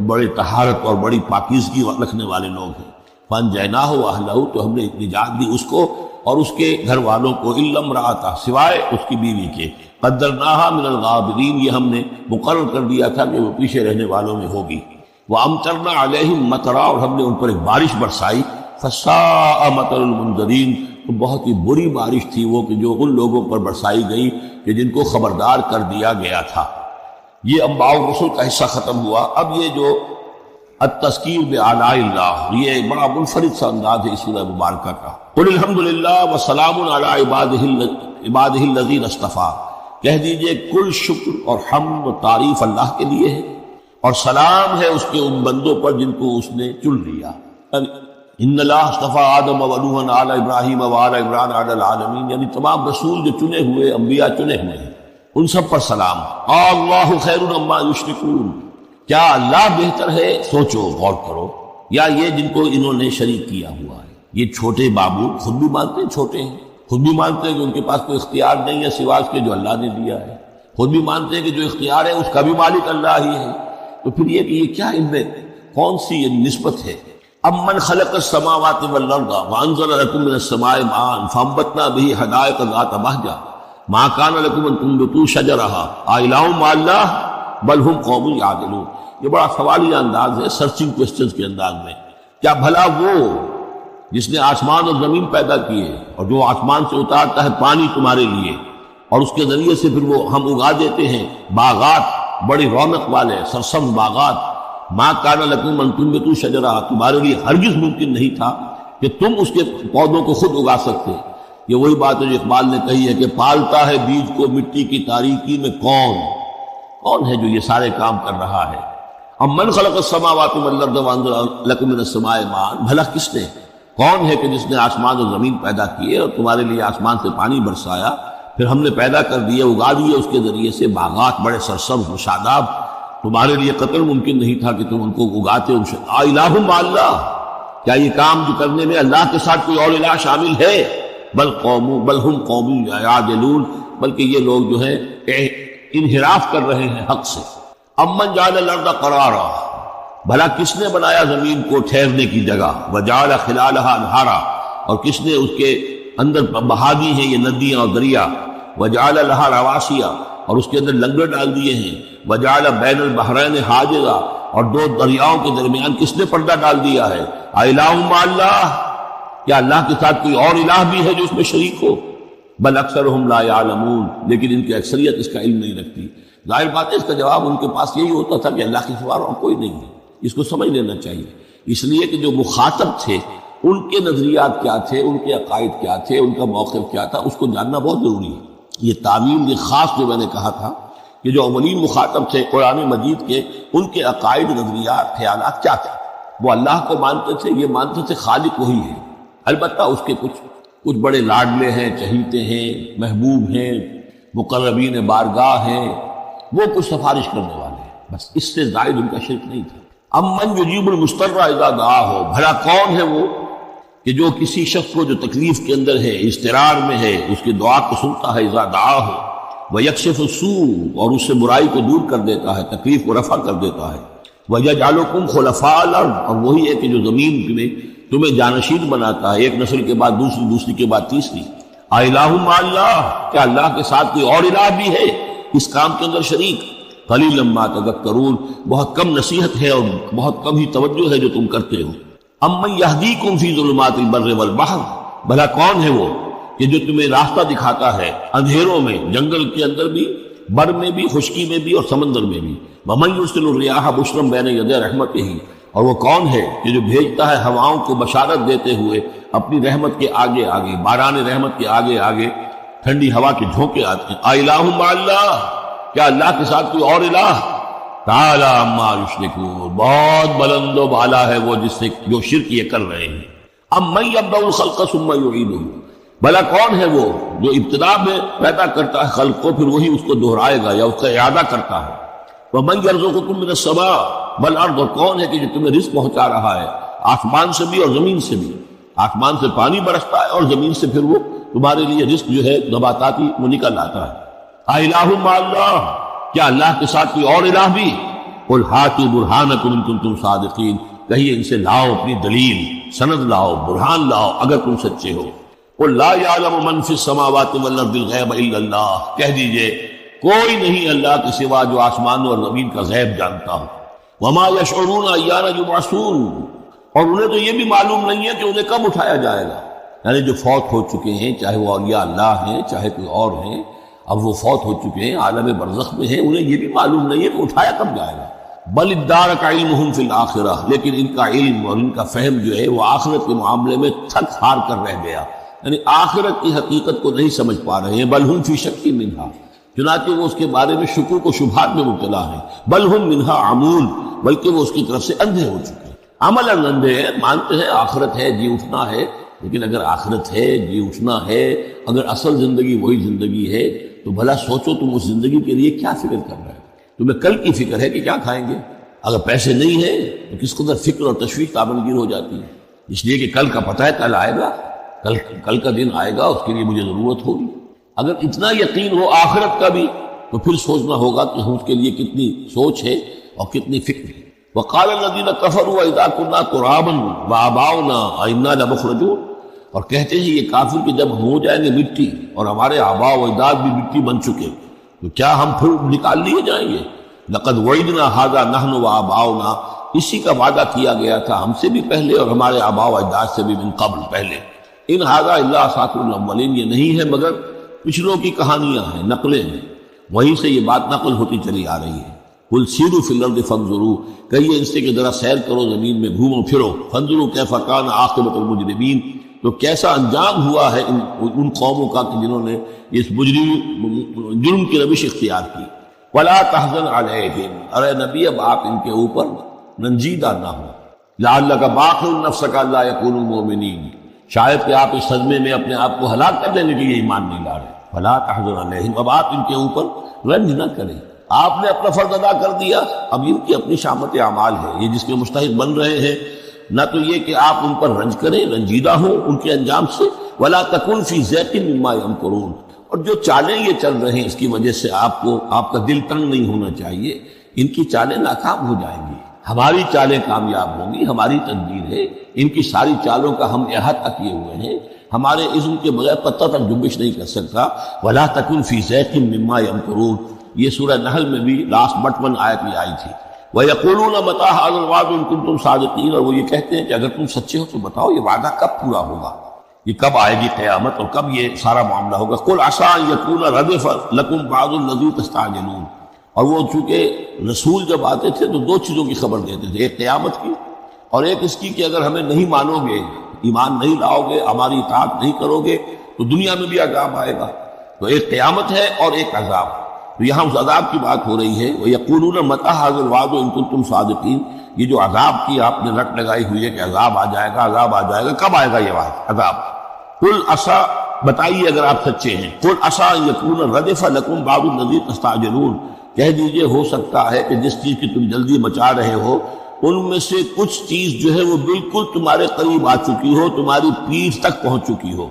بڑے طہارت اور بڑی پاکیزگی رکھنے والے لوگ ہیں۔ فانجیناہ واہلہ، تو ہم نے نجات دی اس کو اور اس کے گھر والوں کو، الا امرأتہ، سوائے اس کی بیوی کے، قدرناہا من الغابرین، یہ ہم نے مقرر کر دیا تھا کہ وہ پیچھے رہنے والوں میں ہوگی۔ وامطرنا علیہم مطرا، اور ہم نے ان پر ایک بارش برسائی، فساء مطر المنذرین، تو بہت ہی بری بارش تھی وہ کہ جو ان لوگوں پر برسائی گئی کہ جن کو خبردار کر دیا گیا تھا۔ یہ انباء الرسل کا حصہ ختم ہوا۔ اب یہ جو التذکیر بآلاء اللہ، یہ بڑا منفرد سا انداز ہے اس سورہ مبارکہ کا۔ قل الحمد للہ وسلام علی عبادہ الذین اصطفیٰ، کہہ دیجئے کل شکر اور حمد و تعریف اللہ کے لیے ہے، اور سلام ہے اس کے ان بندوں پر جن کو اس نے چن لیا۔ ان اللہ اصطفیٰ آدم و نوحا آل ابراہیم و آل عمران علی العالمین، یعنی تمام رسول جو چنے ہوئے، انبیاء چنے ہوئے ہیں، ان سب پر سلام۔ اللہ خیر عما یشرکون، کیا اللہ بہتر ہے، سوچو غور کرو، یا یہ جن کو انہوں نے شریک کیا ہوا ہے۔ یہ چھوٹے بابو خود بھی مانتے ہیں چھوٹے ہیں، خود بھی مانتے ہیں کہ ان کے پاس کوئی اختیار نہیں ہے سوائے اس کے جو اللہ نے دیا ہے، خود بھی مانتے ہیں کہ جو اختیار ہے اس کا بھی مالک اللہ ہی ہے۔ تو پھر یہ کہ یہ کیا ان میں کون سی یہ نسبت ہے؟ امن خلق السماوات والارض وانزل لكم من السماء ماء فانبتنا به حدائق ذات بهجة ما كان لكم ان تنبتوا شجرها أإله مع الله بل هم قوم يعدلون۔ یہ بڑا سوالیہ انداز ہے، سرچنگ کوسچنز کے انداز میں۔ کیا بھلا وہ جس نے آسمان اور زمین پیدا کیے اور جو آسمان سے اتارتا ہے پانی تمہارے لیے، اور اس کے ذریعے سے پھر وہ ہم اگا دیتے ہیں باغات، بڑی رونق والے سرسبز باغات، ما کان لکم ان تنبتوا شجرہ، تمہارے لیے ہرگز ممکن نہیں تھا کہ تم اس کے پودوں کو خود اگا سکتے۔ یہ وہی بات ہے جو اقبال نے کہی ہے کہ پالتا ہے بیج کو مٹی کی تاریکی میں کون ہے جو یہ سارے کام کر رہا ہے؟ امن خلق السماوات والارض وانزل لكم من السماء ماء، بھلا کس نے، کون ہے کہ جس نے آسمان اور زمین پیدا کیے اور تمہارے لیے آسمان سے پانی برسایا، پھر ہم نے پیدا کر دیے، اگا دیے اس کے ذریعے سے باغات بڑے سرسبز و شاداب، تمہارے لیے قطر ممکن نہیں تھا کہ تم ان کو اگاتے۔ الہ مع اللہ، کیا یہ کام جو کرنے میں اللہ کے ساتھ کوئی اور الہ شامل ہے؟ بل ہم قوم یعدلون، بلکہ یہ لوگ جو ہے انحراف کر رہے ہیں حق سے۔ امن جعل الارض قرارا، بھلا کس نے بنایا زمین کو ٹھہرنے کی جگہ، وجعل خلالها انہارا، اور کس نے اس کے اندر بہا دی ہیں یہ ندیاں اور دریا، وجعل لها رواسیا، اور اس کے اندر لنگر ڈال دیے ہیں، وجعل بین البحرین حاجزا، اور دو دریاؤں کے درمیان کس نے پردہ ڈال دیا ہے؟ الہ مع اللہ، کیا اللہ کے ساتھ کوئی اور الہ بھی ہے جو اس میں شریک ہو؟ بل اکثرهم لا يعلمون، لیکن ان کی اکثریت اس کا علم نہیں رکھتی۔ ظاہر بات ہے اس کا جواب ان کے پاس یہی ہوتا تھا کہ اللہ کے سوا اور کوئی نہیں ہے، اس کو سمجھ لینا چاہیے۔ اس لیے کہ جو مخاطب تھے ان کے نظریات کیا تھے، ان کے عقائد کیا تھے، ان کا موقف کیا تھا، اس کو جاننا بہت ضروری ہے۔ یہ تعمیل یہ خاص جو میں نے کہا تھا کہ جو اولین مخاطب تھے قرآن مجید کے، ان کے عقائد، نظریات، خیالات کیا تھے؟ وہ اللہ کو مانتے تھے، یہ مانتے تھے خالق وہی ہے، البتہ اس کے کچھ بڑے لاڈلے ہیں، چہیتے ہیں، محبوب ہیں، مقربین بارگاہ ہیں، وہ کچھ سفارش کرنے والے ہیں، بس اس سے زائد ان کا شرک نہیں تھا۔ امن یجیب المضطر اذا دعاہ، بھلا کون ہے وہ کہ جو کسی شخص کو جو تکلیف کے اندر ہے، اضطرار میں ہے، اس کی دعا کو سنتا ہے، اذا دعاہ، ویکشف السوء، اور اس سے برائی کو دور کر دیتا ہے، تکلیف کو رفع کر دیتا ہے، ویجعلکم خلفاء الارض، اور وہی ہے کہ جو زمین میں تمہیں جانشین بناتا ہے، ایک نسل کے بعد دوسری، دوسری کے بعد تیسری۔ الہ مع اللہ، کیا اللہ کے ساتھ کوئی اور الہ بھی ہے اس کام کے اندر شریک؟ قلیلا ما تذکرون، بہت کم نصیحت ہے اور بہت کم ہی توجہ ہے جو تم کرتے ہو۔ امن یہدیکم فی ظلمات البر والبحر، بھلا کون ہے وہ کہ جو تمہیں راستہ دکھاتا ہے اندھیروں میں، جنگل کے اندر بھی، بر میں بھی، خشکی میں بھی اور سمندر میں بھی، ومن یرسل الرياح بشرا بین یدی رحمتہ، اور وہ کون ہے کہ جو بھیجتا ہے ہواؤں کو بشارت دیتے ہوئے اپنی رحمت کے آگے آگے، باران رحمت کے آگے آگے ٹھنڈی ہوا کے جھونکے آتے ہیں۔ الہ مع اللہ، کیا اللہ کے ساتھ کوئی اور الہ؟ تعالی عما یشرکون، بہت بلند و بالا ہے وہ جس سے جو شرک یہ کر رہے ہیں۔ امن یبدأ الخلق ثم یعیدہ، بھلا کون ہے وہ جو ابتدا میں پیدا کرتا ہے خلق کو پھر وہی اس کو دہرائے گا یا اس کا اعادہ کرتا ہے۔ ومن یرزقکم من السماء والارض، اور کون ہے کہ جو تمہیں رزق پہنچا رہا ہے آسمان سے بھی اور زمین سے بھی، آسمان سے پانی برستا ہے اور زمین سے پھر وہ تمہارے لیے رزق جو ہے نباتاتی وہ نکل آتا ہے۔ الہ مع اللہ، کیا اللہ کے ساتھ کوئی اور الہ بھی؟ قل ہاتوا برہانکم ان کنتم صادقین، کہیے ان سے لاؤ اپنی دلیل، سند لاؤ، برہان لاؤ اگر تم سچے ہو۔ قل لا یعلم من فی السماوات والارض الغیب الا اللہ، کہہ دیجئے کوئی نہیں اللہ کے سوا جو آسمانوں اور زمین کا غیب جانتا ہو۔ وما یشعرون ایان یبعثون، اور انہیں تو یہ بھی معلوم نہیں ہے کہ انہیں کب اٹھایا جائے گا، یعنی جو فوت ہو چکے ہیں، چاہے وہ اولیاء اللہ ہیں چاہے کوئی اور ہیں، اب وہ فوت ہو چکے ہیں، عالم برزخ میں ہیں، انہیں یہ بھی معلوم نہیں ہے کہ اٹھایا کب جائے گا۔ بل ادارک علمہم فی الآخرہ، لیکن ان کا علم اور ان کا فہم جو ہے وہ آخرت کے معاملے میں تھک ہار کر رہ گیا، یعنی آخرت کی حقیقت کو نہیں سمجھ پا رہے ہیں۔ بل ہم فی شک منہا، چنانچہ وہ اس کے بارے میں شکوک و شبہات میں مبتلا ہیں۔ بل ہم منہا عمون، بلکہ وہ اس کی طرف سے اندھے ہو چکے ہیں، عمل اندھے ہیں، مانتے ہیں آخرت ہے، جی اٹھنا ہے، لیکن اگر آخرت ہے، جی اٹھنا ہے، اگر اصل زندگی وہی زندگی ہے تو بھلا سوچو تم اس زندگی کے لیے کیا فکر کر رہے ہو؟ تمہیں کل کی فکر ہے کہ کیا کھائیں گے؟ اگر پیسے نہیں ہیں تو کس قدر فکر اور تشویش تابنگیر ہو جاتی ہے، اس لیے کہ کل کا پتہ ہے کل آئے گا، کل کا دن آئے گا، اس کے لیے مجھے ضرورت ہوگی۔ اگر اتنا یقین ہو آخرت کا بھی تو پھر سوچنا ہوگا کہ ہم اس کے لیے کتنی سوچ ہے اور کتنی فکر ہے۔ وقال الذين كفروا اذا كنا ترابا وآباؤنا أئنا لمخرجون، اور کہتے ہیں یہ کافر کہ جب ہم ہو جائیں گے مٹی اور ہمارے آباء و اجداد بھی مٹی بن چکے تو کیا ہم پھر نکال لیے جائیں گے؟ لقد وعدنا هذا نحن وآباؤنا، اسی کا وعدہ کیا گیا تھا ہم سے بھی پہلے اور ہمارے آباء و اجداد سے بھی من قبل پہلے۔ ان هذا الا اساطیر الاولین، یہ نہیں ہے مگر پچھلوں کی کہانیاں ہیں، نقلیں ہیں، وہیں سے یہ بات نقل ہوتی چلی آ رہی ہے۔ قل سیروا فی الارض فانظروا، کہیے ان سے کہ ذرا سیر کرو زمین میں، گھومو پھرو، فانظروا کیف کان عاقبۃ المجرمین، تو کیسا انجام ہوا ہے ان قوموں کا کہ جنہوں نے اس جرم کی روش اختیار کی۔ ولا تحزن علیہم، ارے نبی اب آپ ان کے اوپر رنجیدہ نہ ہو، لعلک باخع نفسک الا یکونوا مؤمنین، شاید کہ آپ اس صدمے میں اپنے آپ کو ہلاک کر لینے کے لیے ایمان نہیں لا رہے۔ فلا تحزن علیہم، اب آپ ان کے اوپر رنج نہ کریں، آپ نے اپنا فرض ادا کر دیا، اب ان کی اپنی شامت اعمال ہے، یہ جس کے مستحق بن رہے ہیں، نہ تو یہ کہ آپ ان پر رنج کریں، رنجیدہ ہوں ان کے انجام سے۔ ولا تکن فی ضیق مما یمکرون، اور جو چالیں یہ چل رہے ہیں اس کی وجہ سے آپ کا دل تنگ نہیں ہونا چاہیے، ان کی چالیں ناکام ہو جائیں گی، ہماری چالیں کامیاب ہوں گی، ہماری تدبیر ہے، ان کی ساری چالوں کا ہم احاطہ کیے ہوئے ہیں، ہمارے اذن کے بغیر پتہ تک جنبش نہیں کر سکتا۔ ولا تکن فی ضیق مما یمکرون، یہ سورہ نحل میں بھی لاسٹ بٹ 1 آیت میں آئی تھی۔ وَيَقُولُونَ مَتَىٰ هَٰذَا الْوَعْدُ إِن كُنتُمْ صَادِقِينَ، اور وہ یہ کہتے ہیں کہ اگر تم سچے ہو تو بتاؤ یہ وعدہ کب پورا ہوگا، یہ کب آئے گی قیامت اور کب یہ سارا معاملہ ہوگا۔ قُلْ عَسَىٰ أَن يَكُونَ رَدِفَ لَكُمْ بَعْضُ الَّذِي تَسْتَعْجِلُونَ، اور وہ چونکہ رسول جب آتے تھے تو 2 چیزوں کی خبر دیتے تھے، ایک قیامت کی اور ایک اس کی کہ اگر ہمیں نہیں مانو گے، ایمان نہیں لاؤ گے، ہماری اطاعت نہیں کرو گے تو دنیا میں بھی عذاب آئے گا۔ تو ایک قیامت ہے اور ایک عذاب، تو یہاں اس عذاب کی بات ہو رہی ہے۔ وَيَقُولُونَ مَتَىٰ هَٰذَا الْوَعْدُ إِن كُنتُمْ صَادِقِينَ، یہ جو عذاب کی آپ نے رٹ لگائی ہوئی ہے کہ عذاب آ جائے گا، عذاب آ جائے گا، کب آئے گا یہ عذاب؟ قُلْ عَسَىٰ، بتائیے اگر آپ سچے ہیں، قُلْ عَسَىٰ أَن يَكُونَ رَدِفَ لَكُمْ بَعْضُ الَّذِي تَسْتَعْجِلُونَ، کہہ دیجئے ہو سکتا ہے کہ جس چیز کی تم جلدی مچا رہے ہو ان میں سے کچھ چیز جو ہے وہ بالکل تمہارے قریب آ چکی ہو، تمہاری پیٹھ تک پہنچ چکی ہو۔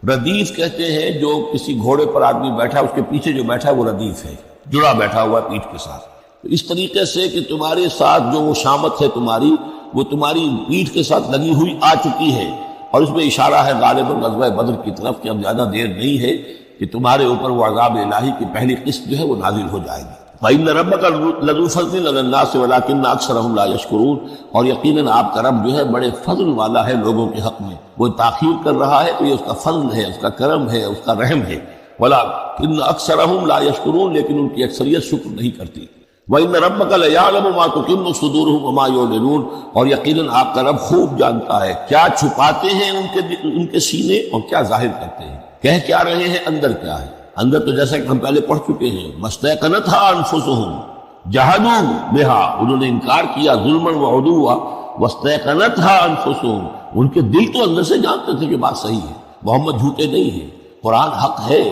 ردیف کہتے ہیں جو کسی گھوڑے پر آدمی بیٹھا اس کے پیچھے جو بیٹھا ہے وہ ردیف ہے، جڑا بیٹھا ہوا پیٹھ کے ساتھ۔ تو اس طریقے سے کہ تمہارے ساتھ جو وہ شامت ہے تمہاری، وہ تمہاری پیٹھ کے ساتھ لگی ہوئی آ چکی ہے، اور اس میں اشارہ ہے غالباً غزوہ بدر کی طرف کہ اب زیادہ دیر نہیں ہے کہ تمہارے اوپر وہ عذاب الہی کی پہلی قسط جو ہے وہ نازل ہو جائے گی۔ وَإِنَّ رَبَّكَ لَذُو فَضْلٍ عَلَى النَّاسِ وَلَٰكِنَّ أَكْثَرَهُمْ لَا يَشْكُرُونَ، اور یقیناً آپ کا رب جو ہے بڑے فضل والا ہے لوگوں کے حق میں، وہ تاخیر کر رہا ہے تو یہ اس کا فضل ہے، اس کا کرم ہے، اس کا رحم ہے۔ وَلَٰكِنَّ أَكْثَرَهُمْ لَا يَشْكُرُونَ، لیکن ان کی اکثریت شکر نہیں کرتی۔ وَإِنَّ رَبَّكَ لَيَعْلَمُ مَا تُكِنُّ صُدُورُهُمْ وَمَا يُعْلِنُونَ، اور یقیناً آپ کا رب خوب جانتا ہے کیا چھپاتے ہیں ان کے سینے اور کیا ظاہر کرتے ہیں، کہہ کیا رہے ہیں، اندر کیا ہے۔ اندر تو جیسا کہ ہم پہلے پڑھ چکے ہیں، مَسْتَيْقَنَتْهَا أَنفُسُهُمْ جَحَدُوا بِهَا، انہوں نے انکار کیا ظلمًا وعدوا، وَاسْتَيْقَنَتْهَا أَنفُسُهُمْ، ان کے دل تو اندر سے جانتے تھے کہ بات صحیح ہے، محمد جھوٹے نہیں ہیں، قرآن حق ہے،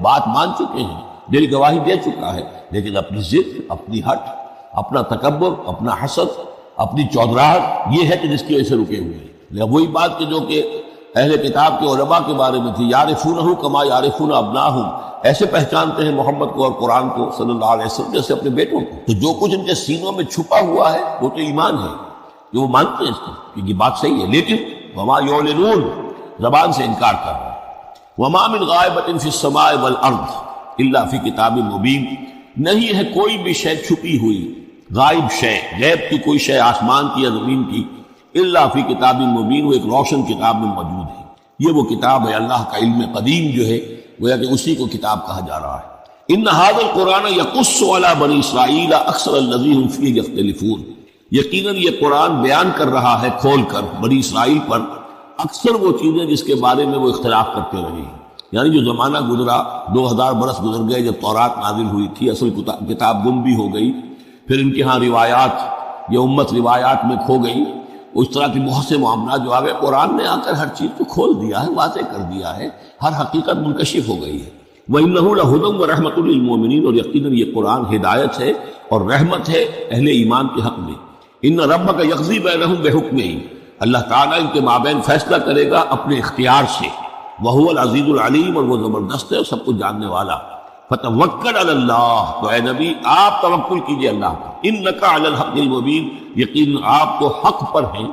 بات مان چکے ہیں، دل گواہی دے چکا ہے، لیکن اپنی ضد، اپنی ہٹ، اپنا تکبر، اپنا حسد، اپنی چودراہٹ، یہ ہے کہ جس کی وجہ سے رکے ہوئے ہیں۔ وہی بات کہ جو کہ اہل کتاب کے علماء کے بارے میں تھی، یعرفونہ کما یعرفون ابناہم، ایسے پہچانتے ہیں محمد کو اور قرآن کو صلی اللہ علیہ وسلم جیسے اپنے بیٹوں کو۔ تو جو کچھ ان کے سینوں میں چھپا ہوا ہے وہ تو ایمان ہے کہ وہ مانتے ہیں اس کو کہ یہ بات صحیح ہے، لیکن وما یعلنون، زبان سے انکار کر رہا ہے۔ وما من غائبۃ فی السماء والارض الا فی کتاب مبین، نہیں ہے کوئی بھی شے چھپی ہوئی، غائب شے، غیب کی کوئی شے آسمان کی یا زمین کی، الا فی کتاب مبین، وہ ایک روشن کتاب میں موجود ہے۔ یہ وہ کتاب ہے، اللہ کا علم قدیم جو ہے گویا کہ اسی کو کتاب کہا جا رہا ہے۔ ان ھذا القرآن یقص علی بنی اسرائیل اکثر الذی هم فیہ یختلفون، یقیناً یہ قرآن بیان کر رہا ہے کھول کر بنی اسرائیل پر اکثر وہ چیزیں جس کے بارے میں وہ اختلاف کرتے رہے ہیں۔ یعنی جو زمانہ گزرا، 2000 برس گزر گئے جب تورات نازل ہوئی تھی، اصل کتاب گم بھی ہو گئی، پھر ان کے ہاں روایات، یہ امت روایات میں کھو گئی، اس طرح کی بہت سے معاملات جو آ گئے، قرآن نے آ کر ہر چیز کو کھول دیا ہے، واضح کر دیا ہے، ہر حقیقت منکشف ہو گئی ہے۔ وَإِنَّهُ لَهُدًى وَرَحْمَةٌ لِّلْمُؤْمِنِينَ، اور یقیناً یہ قرآن ہدایت ہے اور رحمت ہے اہل ایمان کے حق میں۔ إِنَّ رَبَّكَ يَقْضِي بَيْنَهُمْ بِحُكْمِهِ، اللہ تعالیٰ ان کے مابین فیصلہ کرے گا اپنے اختیار سے، وَهُوَ الْعَزِيزُ الْعَلِيمُ، اور وہ زبردست ہے اور سب کچھ جاننے والا۔ فَتَوَكَّلْ عَلَى اللَّهِ، تو اے نبی آپ توکل کیجئے اللہ پر، إِنَّكَ عَلَى الْحَقِّ الْمُبِينِ، یقیناً آپ تو حق پر ہیں،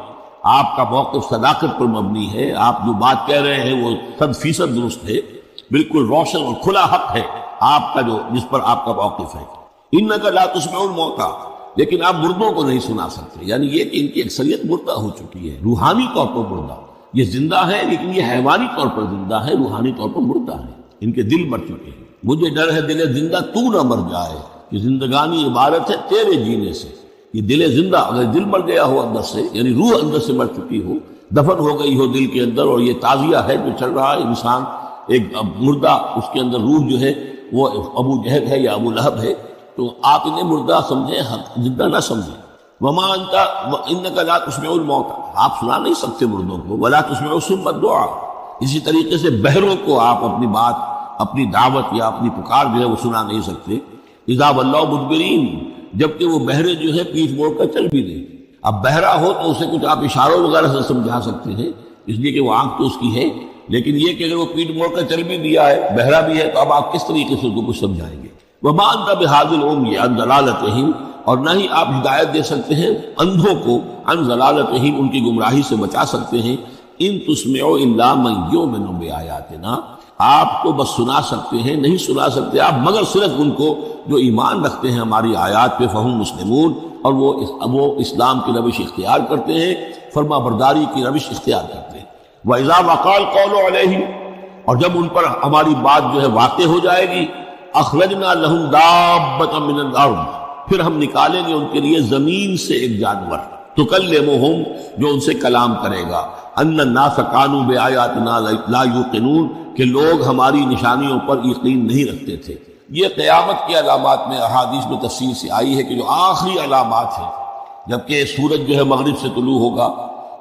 آپ کا موقف صداقت پر مبنی ہے، آپ جو بات کہہ رہے ہیں وہ 100% درست ہے، بالکل روشن اور کھلا حق ہے آپ کا جو جس پر آپ کا موقف ہے۔ إِنَّكَ لَا تُسْمِعُ الْمَوْتَىٰ، لیکن آپ مردوں کو نہیں سنا سکتے، یعنی یہ کہ ان کی اکثریت مردہ ہو چکی ہے، روحانی طور پر مردہ، یہ زندہ ہے لیکن یہ حیوانی طور پر زندہ ہے، روحانی طور پر مردہ ہے، ان کے دل مر چکے ہیں۔ مجھے ڈر ہے دل زندہ تو نہ مر جائے، کہ زندگانی عبارت ہے تیرے جینے سے۔ یہ دل زندہ، اگر دل مر گیا ہو اندر سے، یعنی روح اندر سے مر چکی ہو، دفن ہو گئی ہو دل کے اندر، اور یہ تعزیہ ہے جو چل رہا ہے، انسان ایک مردہ، اس کے اندر روح جو ہے وہ ابو جہل ہے یا ابو لہب ہے، تو آپ انہیں مردہ سمجھیں، زندہ نہ سمجھیں۔ وما انت انک لا تسمع الموتى، آپ سنا نہیں سکتے مردوں کو، ولا تسمع الصم الدعاء، اسی طریقے سے بہروں کو آپ اپنی بات، اپنی دعوت یا اپنی پکار جو ہے وہ سنا نہیں سکتے۔ اذا ولوا مدبرین، جبکہ وہ بہرے جو ہے پیٹھ موڑ کر چل بھی دیں۔ اب بہرا ہو تو اسے کچھ آپ اشاروں وغیرہ سے سمجھا سکتے ہیں، اس لیے کہ وہ آنکھ تو اس کی ہے، لیکن یہ کہ اگر وہ پیٹھ موڑ کر چل بھی دیا ہے، بہرا بھی ہے، تو اب آپ کس طریقے سے اس کو کچھ سمجھائیں گے؟ وما انت بہادی العمی عن ضلالتہم، اور نہ ہی آپ ہدایت دے سکتے ہیں اندھوں کو، عن ضلالتہم، ان کی گمراہی سے بچا سکتے ہیں۔ ان تسمع الا من یؤمن بآیاتنا، آپ تو بس سنا سکتے ہیں، نہیں سنا سکتے آپ مگر صرف ان کو جو ایمان رکھتے ہیں ہماری آیات پہ، فہم مسلمون، اور وہ اسلام کی روش اختیار کرتے ہیں، فرما برداری کی روش اختیار کرتے ہیں۔ وَإِذَا وَقَعَ الْقَوْلُ عَلَيْهِمْ، اور جب ان پر ہماری بات جو ہے واقع ہو جائے گی، أَخْرَجْنَا لَهُمْ دَابَّةً مِّنَ الْأَرْضِ، پھر ہم نکالیں گے ان کے لیے زمین سے ایک جانور، تُكَلِّمُهُمْ، جو ان سے کلام کرے گا، أَنَّ النَّاسَ كَانُوا بِآيَاتِنَا لَا يُوقِنُونَ، کہ لوگ ہماری نشانیوں پر یقین نہیں رکھتے تھے۔ یہ قیامت کی علامات میں احادیث میں تفصیل سے آئی ہے کہ جو آخری علامات ہیں، جبکہ سورج جو ہے مغرب سے طلوع ہوگا،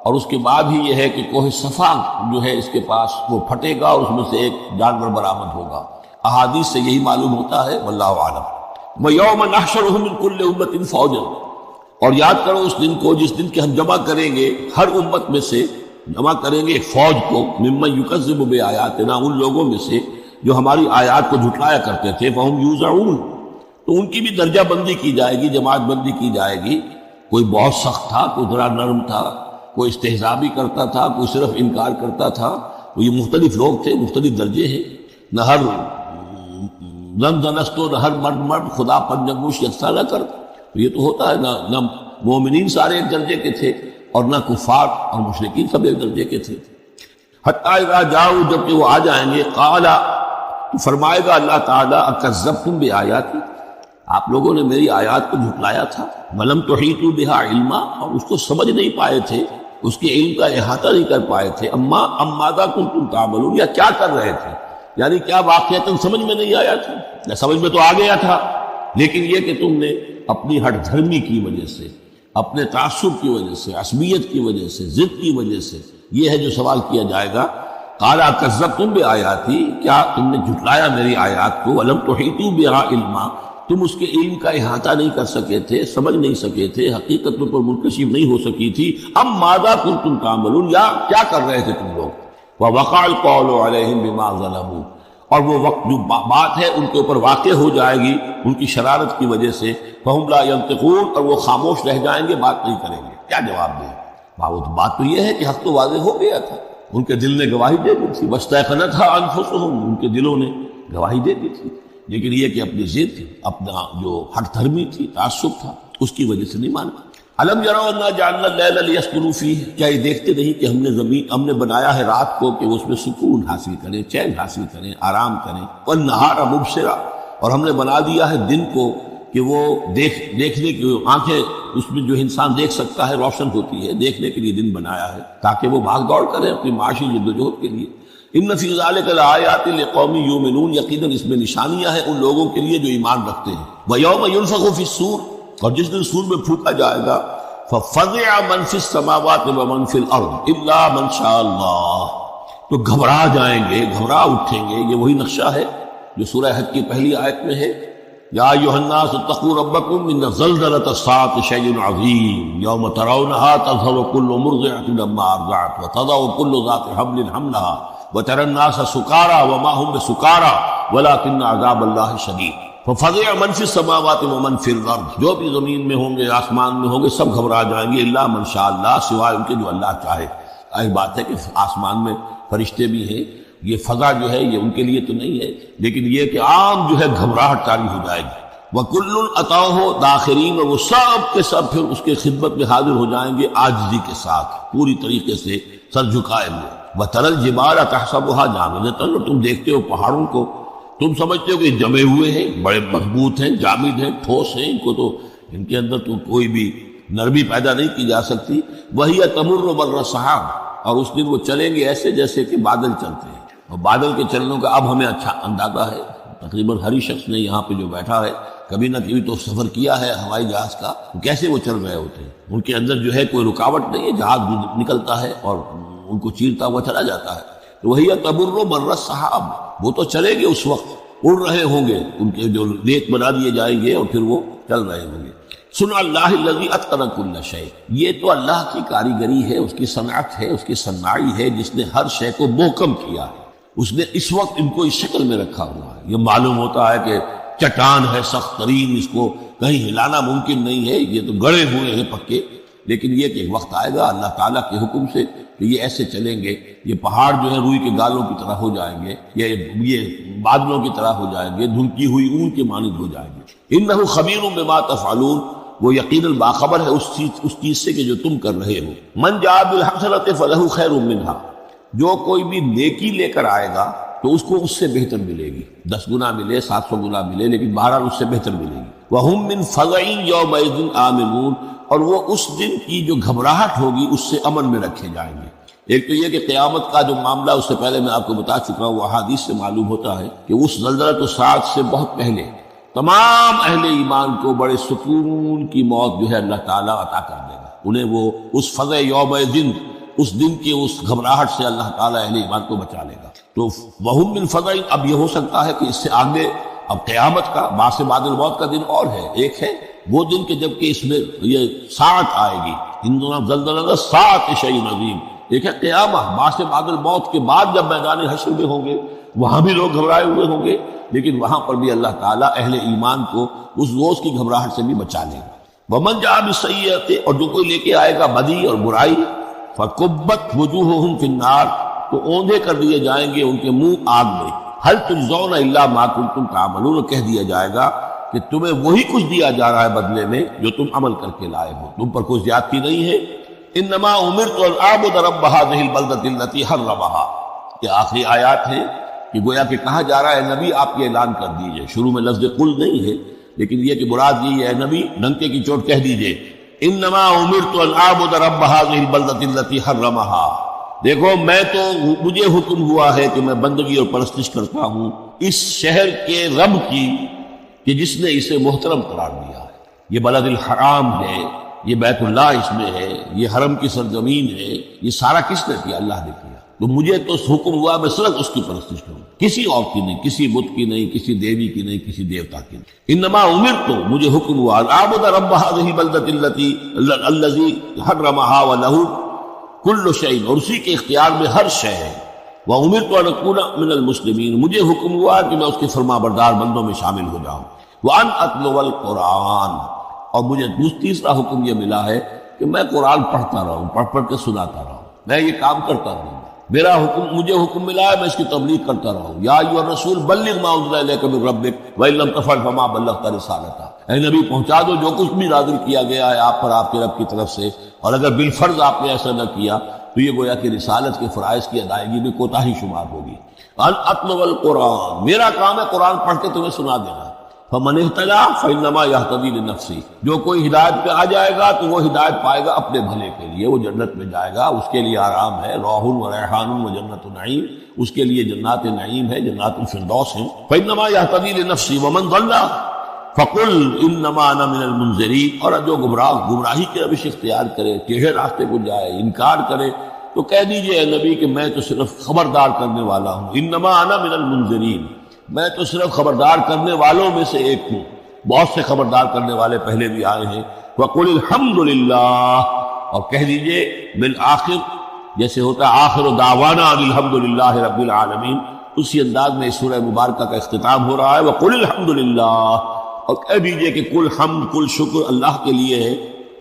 اور اس کے بعد ہی یہ ہے کہ کوہ صفا جو ہے اس کے پاس وہ پھٹے گا اور اس میں سے ایک جانور برآمد ہوگا۔ احادیث سے یہی معلوم ہوتا ہے، واللہ اعلم۔ وَيَوْمَ نَحْشُرُهُم مِّن كُلِّ أُمَّةٍ فَوْجًا، اور یاد کرو اس دن کو جس دن کہ ہم جمع کریں گے ہر امت میں سے، جمع کریں گے ایک فوج کو، ممن یکذب بآیاتنا، ان لوگوں میں سے جو ہماری آیات کو جھٹلایا کرتے تھے، فہم یوزعون، تو ان کی بھی درجہ بندی کی جائے گی، جماعت بندی کی جائے گی۔ کوئی بہت سخت تھا، کوئی ذرا نرم تھا، کوئی استہزاء بھی کرتا تھا، کوئی صرف انکار کرتا تھا، تو یہ مختلف لوگ تھے، مختلف درجے ہیں۔ نہ ہر زن زنستو نہ ہر مرد مرد خدا پر جنگوش یکساں نہ کر. یہ تو ہوتا ہے نہ مومنین سارے ایک درجے کے تھے اور نہ کفار اور مشرکین سب ایک درجے کے تھے. حتیٰ اذا جاؤ جب کہ وہ آ جائیں گے قال تو فرمائے گا اللہ تعالیٰ اکذبتم بآیاتی آپ لوگوں نے میری آیات کو جھٹلایا تھا. ولم تحیطوا بہا علما اور اس کو سمجھ نہیں پائے تھے اس کے علم کا احاطہ نہیں کر پائے تھے. اما ماذا کنتم تعملون یا کیا کر رہے تھے یعنی کیا واقعتاً سمجھ میں نہیں آیا تھا یا سمجھ میں تو آ گیا تھا لیکن یہ کہ تم نے اپنی ہٹ دھرمی کی وجہ سے اپنے تعصب کی وجہ سے عصبیت کی وجہ سے ضد کی وجہ سے یہ ہے جو سوال کیا جائے گا. قال کذبتم بآیاتی کیا تم نے جھٹلایا میری آیات کو. ولم تحیطوا بہا علما تم اس کے علم کا احاطہ نہیں کر سکے تھے سمجھ نہیں سکے تھے حقیقت پر منکشف نہیں ہو سکی تھی. اب ماذا کنتم تعملون یا کیا کر رہے تھے تم لوگ. ووقع القول علیہم بما ظلموا اور وہ وقت جو بات ہے ان کے اوپر واقع ہو جائے گی ان کی شرارت کی وجہ سے. فہم لا ینطقون اور وہ خاموش رہ جائیں گے بات نہیں کریں گے. کیا جواب دیں؟ بات تو یہ ہے کہ حق تو واضح ہو گیا تھا ان کے دل نے گواہی دے دی تھی. واستيقنتها انفسهم ان کے دلوں نے گواہی دے دی تھی لیکن یہ کہ اپنی ضد اپنا جو ہٹ دھرمی تھی تعصب تھا اس کی وجہ سے نہیں مانا. الم یروا انا جعلنا اللیل لیسکنوا فیہ کیا یہ دیکھتے نہیں کہ ہم نے بنایا ہے رات کو کہ اس میں سکون حاصل کریں چین حاصل کریں آرام کریں. والنہار مبصرا اور ہم نے بنا دیا ہے دن کو کہ وہ دیکھنے کی آنکھیں اس میں جو انسان دیکھ سکتا ہے روشن ہوتی ہے دیکھنے کے لیے دن بنایا ہے تاکہ وہ بھاگ دوڑ کریں اپنی معاشی جدوجہد کے لیے. ان فی ذلک لآیات لقوم یؤمنون یقیناً اس میں نشانیاں ہیں ان لوگوں کے لیے جو ایمان رکھتے ہیں. ویوم ینفخ فی الصور اور جس دن سور میں پھونکا جائے گا ففزع من فی السماوات ومن فی الارض الا من شاء اللہ تو گھبرا جائیں گے گھبرا اٹھیں گے. یہ وہی نقشہ ہے جو سورہ حج کی پہلی آیت میں ہے. یا ایھا الناس اتقوا ربکم ان زلزلۃ الساعۃ شیء عظیم یوم ترونها تذهل كل مرضعۃ عما ارضعت وتضع كل ذات حمل حملها وترى الناس سکارى وما هم بسکارى ولكن عذاب الله شدید. ففزع من فی السماوات ومن فی الارض جو بھی زمین میں ہوں گے آسمان میں ہوں گے سب گھبرا جائیں گے الا من شاء اللہ سوائے ان کے جو اللہ چاہے. ایک بات ہے کہ آسمان میں فرشتے بھی ہیں یہ فضا جو ہے یہ ان کے لیے تو نہیں ہے لیکن یہ کہ عام جو ہے گھبراہٹ طاری ہو جائے گی. وَكُلٌّ أَتَوْهُ دَاخِرِينَ اور وہ سب کے سب پھر اس کے خدمت میں حاضر ہو جائیں گے عاجزی کے ساتھ پوری طریقے سے سر جھکائے ہوئے. وَتَرَى الْجِبَالَ تَحْسَبُهَا جَامِدَةً اور تم دیکھتے ہو پہاڑوں کو تم سمجھتے ہو کہ جمے ہوئے ہیں بڑے مضبوط ہیں جامد ہیں ٹھوس ہیں ان کو تو ان کے اندر تو کوئی بھی نرمی پیدا نہیں کی جا سکتی. وَهِيَ تَمُرُّ مَرَّ السَّحَابِ اور اس دن وہ چلیں گے ایسے جیسے کہ بادل چلتے ہیں. اور بادل کے چلنوں کا اب ہمیں اچھا اندازہ ہے تقریباً ہر شخص نے یہاں پہ جو بیٹھا ہے کبھی نہ کبھی تو سفر کیا ہے ہوائی جہاز کا کیسے وہ چل رہے ہوتے ہیں. ان کے اندر جو ہے کوئی رکاوٹ نہیں ہے جہاز نکلتا ہے اور ان کو چیرتا ہوا چلا جاتا ہے. تو وہی تمر مر السحاب وہ تو چلیں گے اس وقت اڑ رہے ہوں گے ان کے جو ریت بنا دیے جائیں گے اور پھر وہ چل رہے ہوں گے. سن اللہ الذی اتقن کل شیء یہ تو اللہ کی کاریگری ہے اس کی صنعت ہے اس کی صناعی ہے جس نے ہر شے کو محکم کیا ہے. اس نے اس وقت ان کو اس شکل میں رکھا ہوا ہے. یہ معلوم ہوتا ہے کہ چٹان ہے سخت ترین اس کو کہیں ہلانا ممکن نہیں ہے یہ تو گڑے ہوئے ہیں پکے لیکن یہ کہ ایک وقت آئے گا اللہ تعالیٰ کے حکم سے کہ یہ ایسے چلیں گے یہ پہاڑ جو ہے روئی کے گالوں کی طرح ہو جائیں گے یہ بادلوں کی طرح ہو جائیں گے دھنکی ہوئی اون کے مانند ہو جائیں گے. انہ خبیر بما تفعلون وہ یقیناً باخبر ہے اس چیز سے کہ جو تم کر رہے ہو. من جاء بالحسنۃ فلہ خیر منها جو کوئی بھی نیکی لے کر آئے گا تو اس کو اس سے بہتر ملے گی 10 گنا ملے 700 گنا ملے لیکن بہرحال اس سے بہتر ملے گی. وَهُم مِّن فَزَعٍ يَوْمَئِذٍ آمِنُونَ اور وہ اس دن کی جو گھبراہٹ ہوگی اس سے امن میں رکھے جائیں گے. ایک تو یہ کہ قیامت کا جو معاملہ اس سے پہلے میں آپ کو بتا چکا ہوں وہ احادیث سے معلوم ہوتا ہے کہ اس زلزلۃ الساعۃ سے بہت پہلے تمام اہل ایمان کو بڑے سکون کی موت جو ہے اللہ تعالیٰ عطا کر دے گا. انہیں وہ اس فزع یومئذ اس دن کی اس گھبراہٹ سے اللہ تعالیٰ اہل ایمان کو بچا لے گا. تو وَهُم مِّن فَزَعٍ اب یہ ہو سکتا ہے کہ اس سے آگے اب قیامت کا بعد بعد الموت کا دن اور ہے. ایک ہے وہ دن کہ جب کہ اس میں یہ ساعت آئے گی ان زلزلۃ الساعۃ شیء عظیم. ایک ہے قیامت بعد الموت کے بعد جب میدان حشر میں ہوں گے وہاں بھی لوگ گھبرائے ہوئے ہوں گے لیکن وہاں پر بھی اللہ تعالیٰ اہل ایمان کو اس روز کی گھبراہٹ سے بھی بچا لے گا. وَمَن جَاءَ بِالسَّيِّئَةِ اور جو کوئی لے کے آئے گا بدی اور برائی فَكُبَّتْ وُجُوهُهُمْ فِي النَّارِ تو اوندھے کر دیے جائیں گے ان کے منہ آگ میں. حل تجزون الا ما کنتم تعملون، کہہ دیا جائے گا کہ تمہیں وہی کچھ دیا جا رہا ہے بدلے میں جو تم عمل کر کے لائے ہو، تم پر کوئی زیادتی نہیں ہے۔ انما امرت ان اعبد رب هذه البلدة التي حرمها، یہ آخری آیات ہیں کہ گویا کہ کہا جا رہا ہے نبی آپ یہ اعلان کر دیجئے، شروع میں لفظ قل نہیں ہے لیکن یہ کہ مراد یہ ہے نبی ڈنکے کی چوٹ کہہ دیجئے انما امرت ان اعبد رب هذه البلدة التي حرمها، دیکھو میں تو مجھے حکم ہوا ہے کہ میں بندگی اور پرستش کرتا ہوں اس شہر کے رب کی کہ جس نے اسے محترم قرار دیا ہے۔ یہ بلد الحرام ہے، یہ بیت اللہ اس میں ہے، یہ حرم کی سرزمین ہے، یہ سارا کس نے کیا؟ اللہ نے کیا۔ تو مجھے تو حکم ہوا میں صرف اس کی پرستش کروں، کسی اور کی نہیں، کسی بت کی نہیں، کسی دیوی کی نہیں، کسی دیوتا کی نہیں۔ انما امرت، مجھے حکم ہوا اعبد رب هذه البلدة الذي حرمها وله کل شيء، اور اسی کے اختیار میں ہر شے ہے۔ وامرت ان اكون من المسلمین، مجھے حکم ہوا کہ میں اس کے فرما بردار بندوں میں شامل ہو جاؤں۔ وان اتلو القرآن، اور مجھے تیسرا حکم یہ ملا ہے کہ میں قرآن پڑھتا رہوں، پڑھ پڑھ کے سناتا رہوں، میں یہ کام کرتا رہوں، میرا حکم، مجھے حکم ملا ہے میں اس کی تبلیغ کرتا رہوں۔ یا ایھا الرسول بلغ ما انزل الیک من ربک وان لم تفعل فما بلغت رسالتہ، اے نبی پہنچا دو جو کچھ بھی نازل کیا گیا ہے آپ پر آپ کے رب کی طرف سے، اور اگر بالفرض آپ نے ایسا نہ کیا تو یہ گویا کہ رسالت کے فرائض کی ادائیگی میں کوتاہی شمار ہوگی۔ ان اتلو القرآن، میرا کام ہے قرآن پڑھ کے تمہیں سنا دینا۔ فمن اہتدی فانما یہتدی لنفسہ، جو کوئی ہدایت پہ آ جائے گا تو وہ ہدایت پائے گا اپنے بھلے کے لیے، وہ جنت میں جائے گا، اس کے لیے آرام ہے، روح و ریحان و جنت نعیم، اس کے لیے جنات نعیم ہے، جنات الفردوس ہیں۔ فانما یہتدی لنفسہ ومن ضل فقل انما انا من المنذرین، اور جو گمراہی کی روش اختیار کرے، ٹیڑھے راستے کو جائے، انکار کرے، تو کہہ دیجئے اے نبی کہ میں تو صرف خبردار کرنے والا ہوں، انما انا من المنذرین، میں تو صرف خبردار کرنے والوں میں سے ایک ہوں، بہت سے خبردار کرنے والے پہلے بھی آئے ہیں۔ وقل الحمدللہ، اور کہہ دیجئے بالآخر، جیسے ہوتا ہے آخر دعوانا ان الحمدللہ رب العالمین، اسی انداز میں اس سورہ مبارکہ کا اختتام ہو رہا ہے۔ وقل الحمدللہ، اور کہہ دیجئے کہ کل حمد کل شکر اللہ کے لیے ہے۔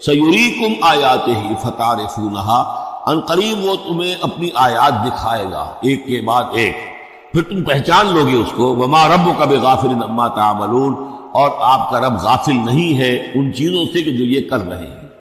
سیریکم آیاتہ فتعرفونہا، ان قریب وہ تمہیں اپنی آیات دکھائے گا ایک کے بعد ایک، پھر تم پہچان لو گے اس کو۔ وما ربک بغافل عما تعملون، اور آپ کا رب غافل نہیں ہے ان چیزوں سے کہ جو یہ کر رہے ہیں۔